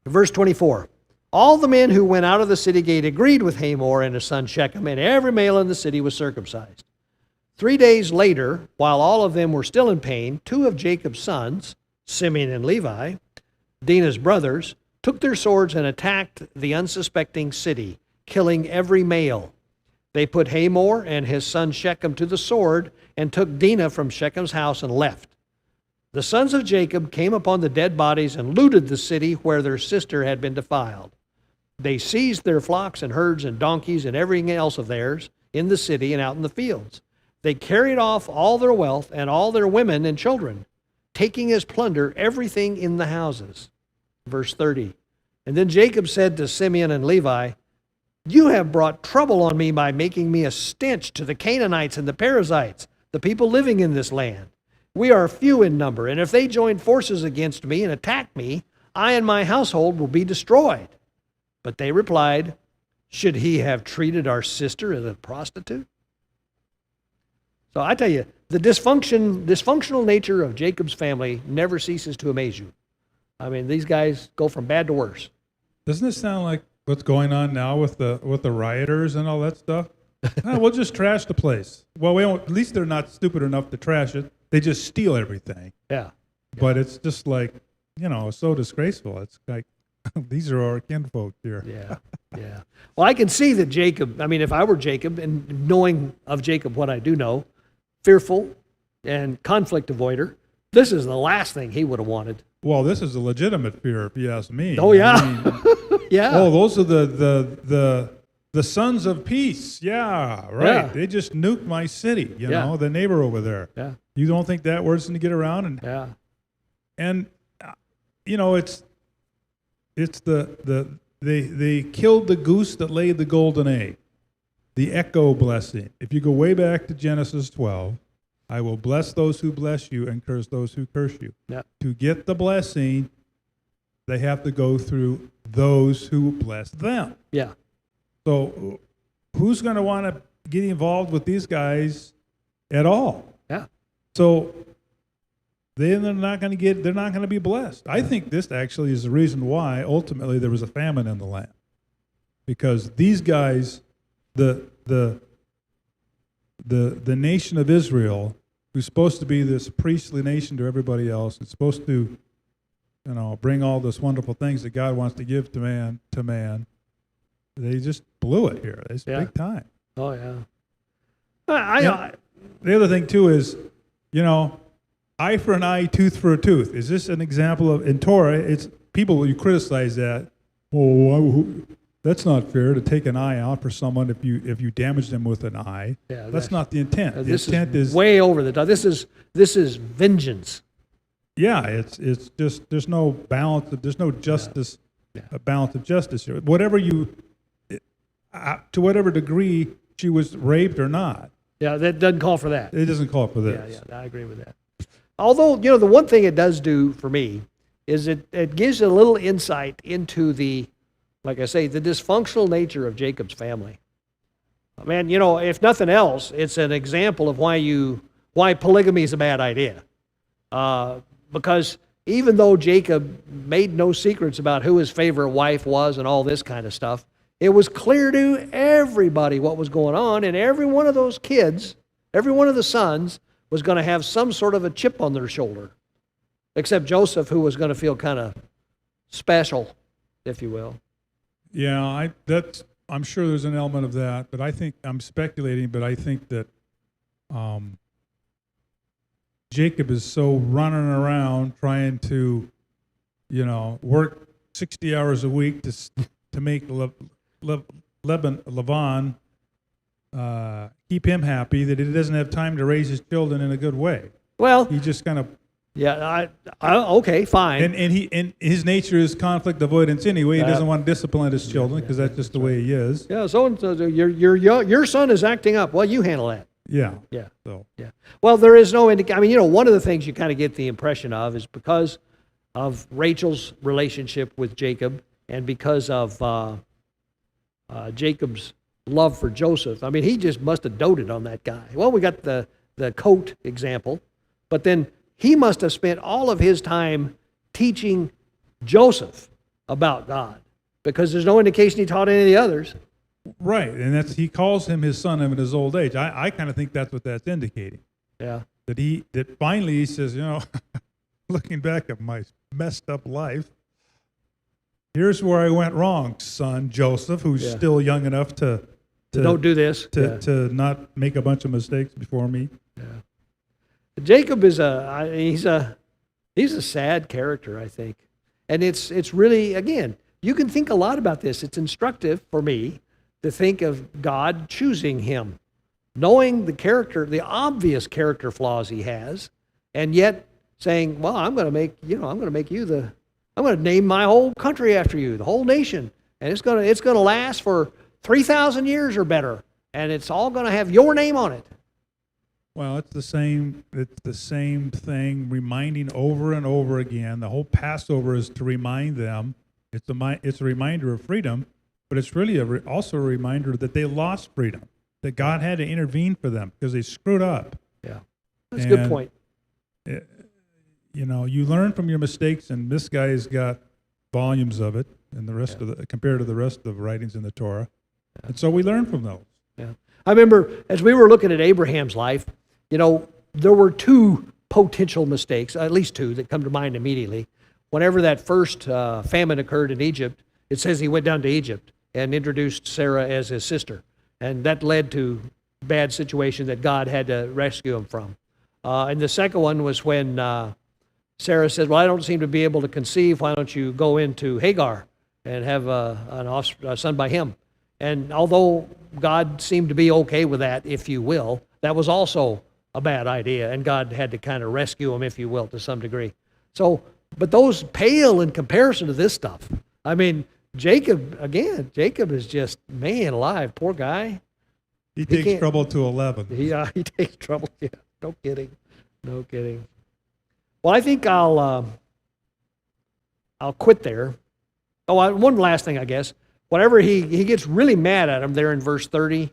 Speaker 1: verse 24. All the men who went out of the city gate agreed with Hamor and his son Shechem, and every male in the city was circumcised. 3 days later, while all of them were still in pain, 2 of Jacob's sons, Simeon and Levi, Dinah's brothers, took their swords and attacked the unsuspecting city, killing every male. They put Hamor and his son Shechem to the sword and took Dinah from Shechem's house and left. The sons of Jacob came upon the dead bodies and looted the city where their sister had been defiled. They seized their flocks and herds and donkeys and everything else of theirs in the city and out in the fields. They carried off all their wealth and all their women and children, taking as plunder everything in the houses. Verse 30. And then Jacob said to Simeon and Levi, you have brought trouble on me by making me a stench to the Canaanites and the Perizzites, the people living in this land. We are few in number, and if they join forces against me and attack me, I and my household will be destroyed. But they replied, should he have treated our sister as a prostitute? So I tell you, the dysfunctional nature of Jacob's family never ceases to amaze you. I mean, these guys go from bad to worse.
Speaker 2: Doesn't it sound like what's going on now with the rioters and all that stuff? We'll just trash the place. Well, we won't, at least they're not stupid enough to trash it. They just steal everything.
Speaker 1: Yeah.
Speaker 2: But it's just like, you know, so disgraceful. It's like, these are our kinfolk here.
Speaker 1: Yeah. Well, I can see that Jacob, I mean, if I were Jacob, and knowing of Jacob what I do know, fearful and conflict avoider, this is the last thing he would have wanted.
Speaker 2: Well, this is a legitimate fear, if you ask me.
Speaker 1: Oh, yeah.
Speaker 2: I mean,
Speaker 1: yeah.
Speaker 2: Oh, those are the sons of peace. Yeah, right.
Speaker 1: Yeah.
Speaker 2: They just nuked my city, you know, the neighbor over there.
Speaker 1: Yeah.
Speaker 2: You don't think that word's going to get around? And you know, they killed the goose that laid the golden egg, the echo blessing. If you go way back to Genesis 12, I will bless those who bless you and curse those who curse you.
Speaker 1: Yeah.
Speaker 2: To get the blessing, they have to go through those who bless them.
Speaker 1: Yeah.
Speaker 2: So who's going to want to get involved with these guys at all?
Speaker 1: Yeah.
Speaker 2: So they're not going to be blessed. I think this actually is the reason why ultimately there was a famine in the land. Because these guys, the nation of Israel, who's supposed to be this priestly nation to everybody else, it's supposed to, you know, bring all those wonderful things that God wants to give to man, they just blew it here. It's big time.
Speaker 1: Oh, yeah.
Speaker 2: The other thing, too, is, you know, eye for an eye, tooth for a tooth. Is this an example of, in Torah, it's people, you criticize that, that's not fair to take an eye out for someone if you damage them with an eye. Yeah, that's not the intent. The intent is
Speaker 1: way over the top. This is vengeance.
Speaker 2: Yeah, it's just there's no balance. There's no justice, a balance of justice here. To whatever degree she was raped or not.
Speaker 1: Yeah, that doesn't call for that.
Speaker 2: It doesn't call for this.
Speaker 1: Yeah, I agree with that. Although, you know, the one thing it does do for me is it gives a little insight into the like I say, the dysfunctional nature of Jacob's family. Man, if nothing else, it's an example of why polygamy is a bad idea. Because even though Jacob made no secrets about who his favorite wife was and all this kind of stuff, it was clear to everybody what was going on, and every one of those kids, every one of the sons, was going to have some sort of a chip on their shoulder, except Joseph, who was going to feel kind of special, if you will.
Speaker 2: Yeah, I'm sure there's an element of that, but I think I'm speculating. But I think that Jacob is so running around trying to, work 60 hours a week to make Laban keep him happy, that he doesn't have time to raise his children in a good way.
Speaker 1: Well,
Speaker 2: he just kind of
Speaker 1: okay, fine.
Speaker 2: And his nature is conflict avoidance anyway. He doesn't want to discipline his children because that's just the way he is.
Speaker 1: Yeah, so your son is acting up. Well, you handle that.
Speaker 2: Yeah.
Speaker 1: Yeah.
Speaker 2: So.
Speaker 1: Yeah. Well, there is no indication. One of the things you kind of get the impression of is because of Rachel's relationship with Jacob and because of Jacob's love for Joseph. He just must have doted on that guy. Well, we got the coat example, but then he must have spent all of his time teaching Joseph about God because there's no indication he taught any of the others.
Speaker 2: Right, and he calls him his son in his old age. I kind of think that's what that's indicating.
Speaker 1: Yeah.
Speaker 2: That finally he says, looking back at my messed up life, here's where I went wrong, son Joseph, who's still young enough to
Speaker 1: don't do this.
Speaker 2: To not make a bunch of mistakes before me.
Speaker 1: Yeah. Jacob is he's a sad character, I think. And it's really, again, you can think a lot about this. It's instructive for me to think of God choosing him, knowing the obvious character flaws he has, and yet saying, well, I'm going to make you I'm going to name my whole country after you, the whole nation. And it's going to last for 3,000 years or better, and it's all going to have your name on it.
Speaker 2: Well, it's the same thing, reminding over and over again. The whole Passover is to remind them. It's a reminder of freedom, but it's really also a reminder that they lost freedom, that God had to intervene for them because they screwed up.
Speaker 1: Yeah, that's a good point.
Speaker 2: You learn from your mistakes, and this guy's got volumes of it, and the rest compared to the rest of the writings in the Torah, and so we learn from those.
Speaker 1: Yeah, I remember as we were looking at Abraham's life, there were two potential mistakes, at least two, that come to mind immediately. Whenever that first famine occurred in Egypt, it says he went down to Egypt and introduced Sarah as his sister. And that led to a bad situation that God had to rescue him from. And the second one was when Sarah said, well, I don't seem to be able to conceive. Why don't you go into Hagar and have a son by him? And although God seemed to be okay with that, if you will, that was also a bad idea. And God had to kind of rescue him, if you will, to some degree. So, but those pale in comparison to this stuff. Jacob is just, man alive, poor guy.
Speaker 2: He takes trouble to 11.
Speaker 1: Yeah, he takes trouble. Yeah, no kidding. Well, I think I'll quit there. Oh, one last thing, I guess. Whenever he gets really mad at him there in verse 30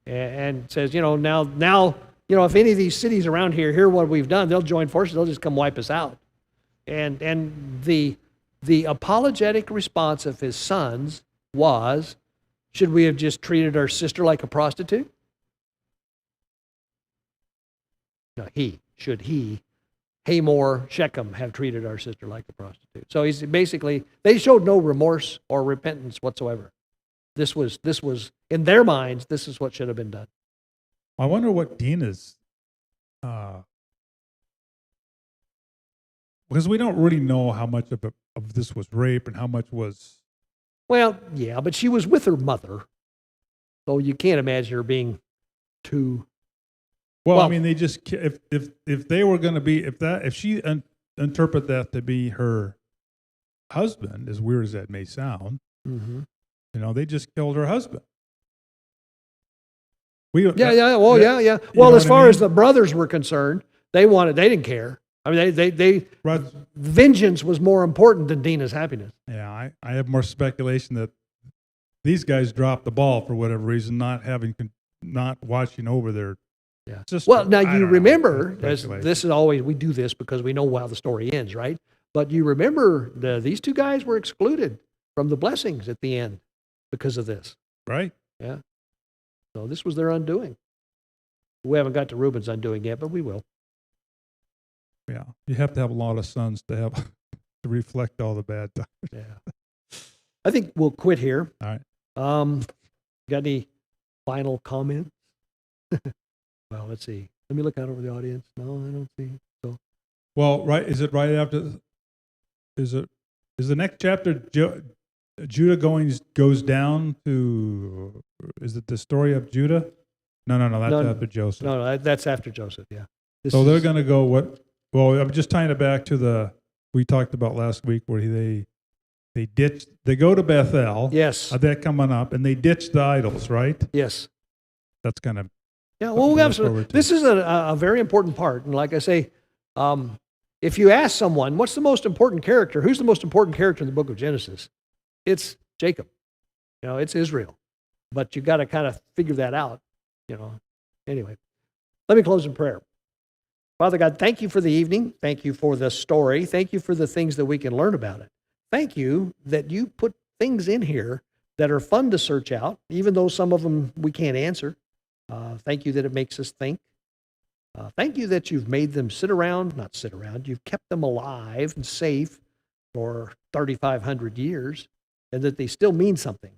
Speaker 1: and says, now, if any of these cities around here hear what we've done, they'll join forces. They'll just come wipe us out. And the apologetic response of his sons was, should we have just treated our sister like a prostitute? No, Hamor, Shechem, have treated our sister like a prostitute. So he's basically, they showed no remorse or repentance whatsoever. This was, in their minds, this is what should have been done.
Speaker 2: I wonder what Dinah's, because we don't really know how much of this was rape and how much was.
Speaker 1: Well, yeah, but she was with her mother, so you can't imagine her being too.
Speaker 2: Well, they just, if they were going to be, if she interpret that to be her husband, as weird as that may sound, they just killed her husband.
Speaker 1: Yeah. Well, as far as the brothers were concerned, they didn't care. Vengeance was more important than Dinah's happiness.
Speaker 2: Yeah, I have more speculation that these guys dropped the ball for whatever reason, not watching over their
Speaker 1: Yeah.
Speaker 2: sister.
Speaker 1: Well, now
Speaker 2: I
Speaker 1: you
Speaker 2: don't know.
Speaker 1: remember,
Speaker 2: That's
Speaker 1: as
Speaker 2: speculation.
Speaker 1: this is always, we do this because we know how the story ends, right? But you remember these two guys were excluded from the blessings at the end because of this.
Speaker 2: Right?
Speaker 1: Yeah. So this was their undoing. We haven't got to Reuben's undoing yet, but we will.
Speaker 2: Yeah. You have to have a lot of sons to to reflect all the bad times.
Speaker 1: Yeah. I think we'll quit here.
Speaker 2: All right.
Speaker 1: Got any final comments? Well, let's see. Let me look out over the audience. No, I don't see. So,
Speaker 2: Well, right. Is it right after? Is the next chapter Judah goes down to? Is it the story of Judah? No. That's
Speaker 1: No,
Speaker 2: after Joseph.
Speaker 1: no, that's after Joseph. Yeah.
Speaker 2: So they're going to go what? Well, I'm just tying it back to we talked about last week where they go to Bethel.
Speaker 1: Yes.
Speaker 2: That coming up, and they ditch the idols, right?
Speaker 1: Yes.
Speaker 2: That's kind of.
Speaker 1: Yeah. Well, we have some. This is a very important part, and like I say, if you ask someone, what's the most important character? Who's the most important character in the book of Genesis? It's Jacob. It's Israel. But you got to kind of figure that out. Anyway, let me close in prayer. Father God, thank you for the evening. Thank you for the story. Thank you for the things that we can learn about it. Thank you that you put things in here that are fun to search out, even though some of them we can't answer. Thank you that it makes us think. Thank you that you've made them not sit around, you've kept them alive and safe for 3,500 years, and that they still mean something.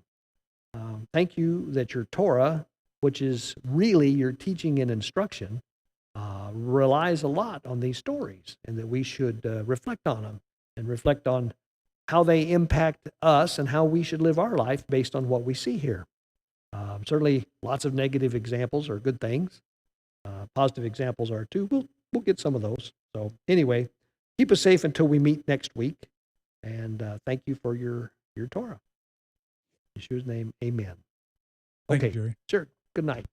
Speaker 1: Thank you that your Torah, which is really your teaching and instruction, relies a lot on these stories, and that we should reflect on them and reflect on how they impact us and how we should live our life based on what we see here. Certainly, lots of negative examples are good things. Positive examples are too. We'll get some of those. So anyway, keep us safe until we meet next week, and thank you for your Torah. In Yeshua's name, amen.
Speaker 2: Thank
Speaker 1: Okay,
Speaker 2: you, Jerry.
Speaker 1: sure. Good night.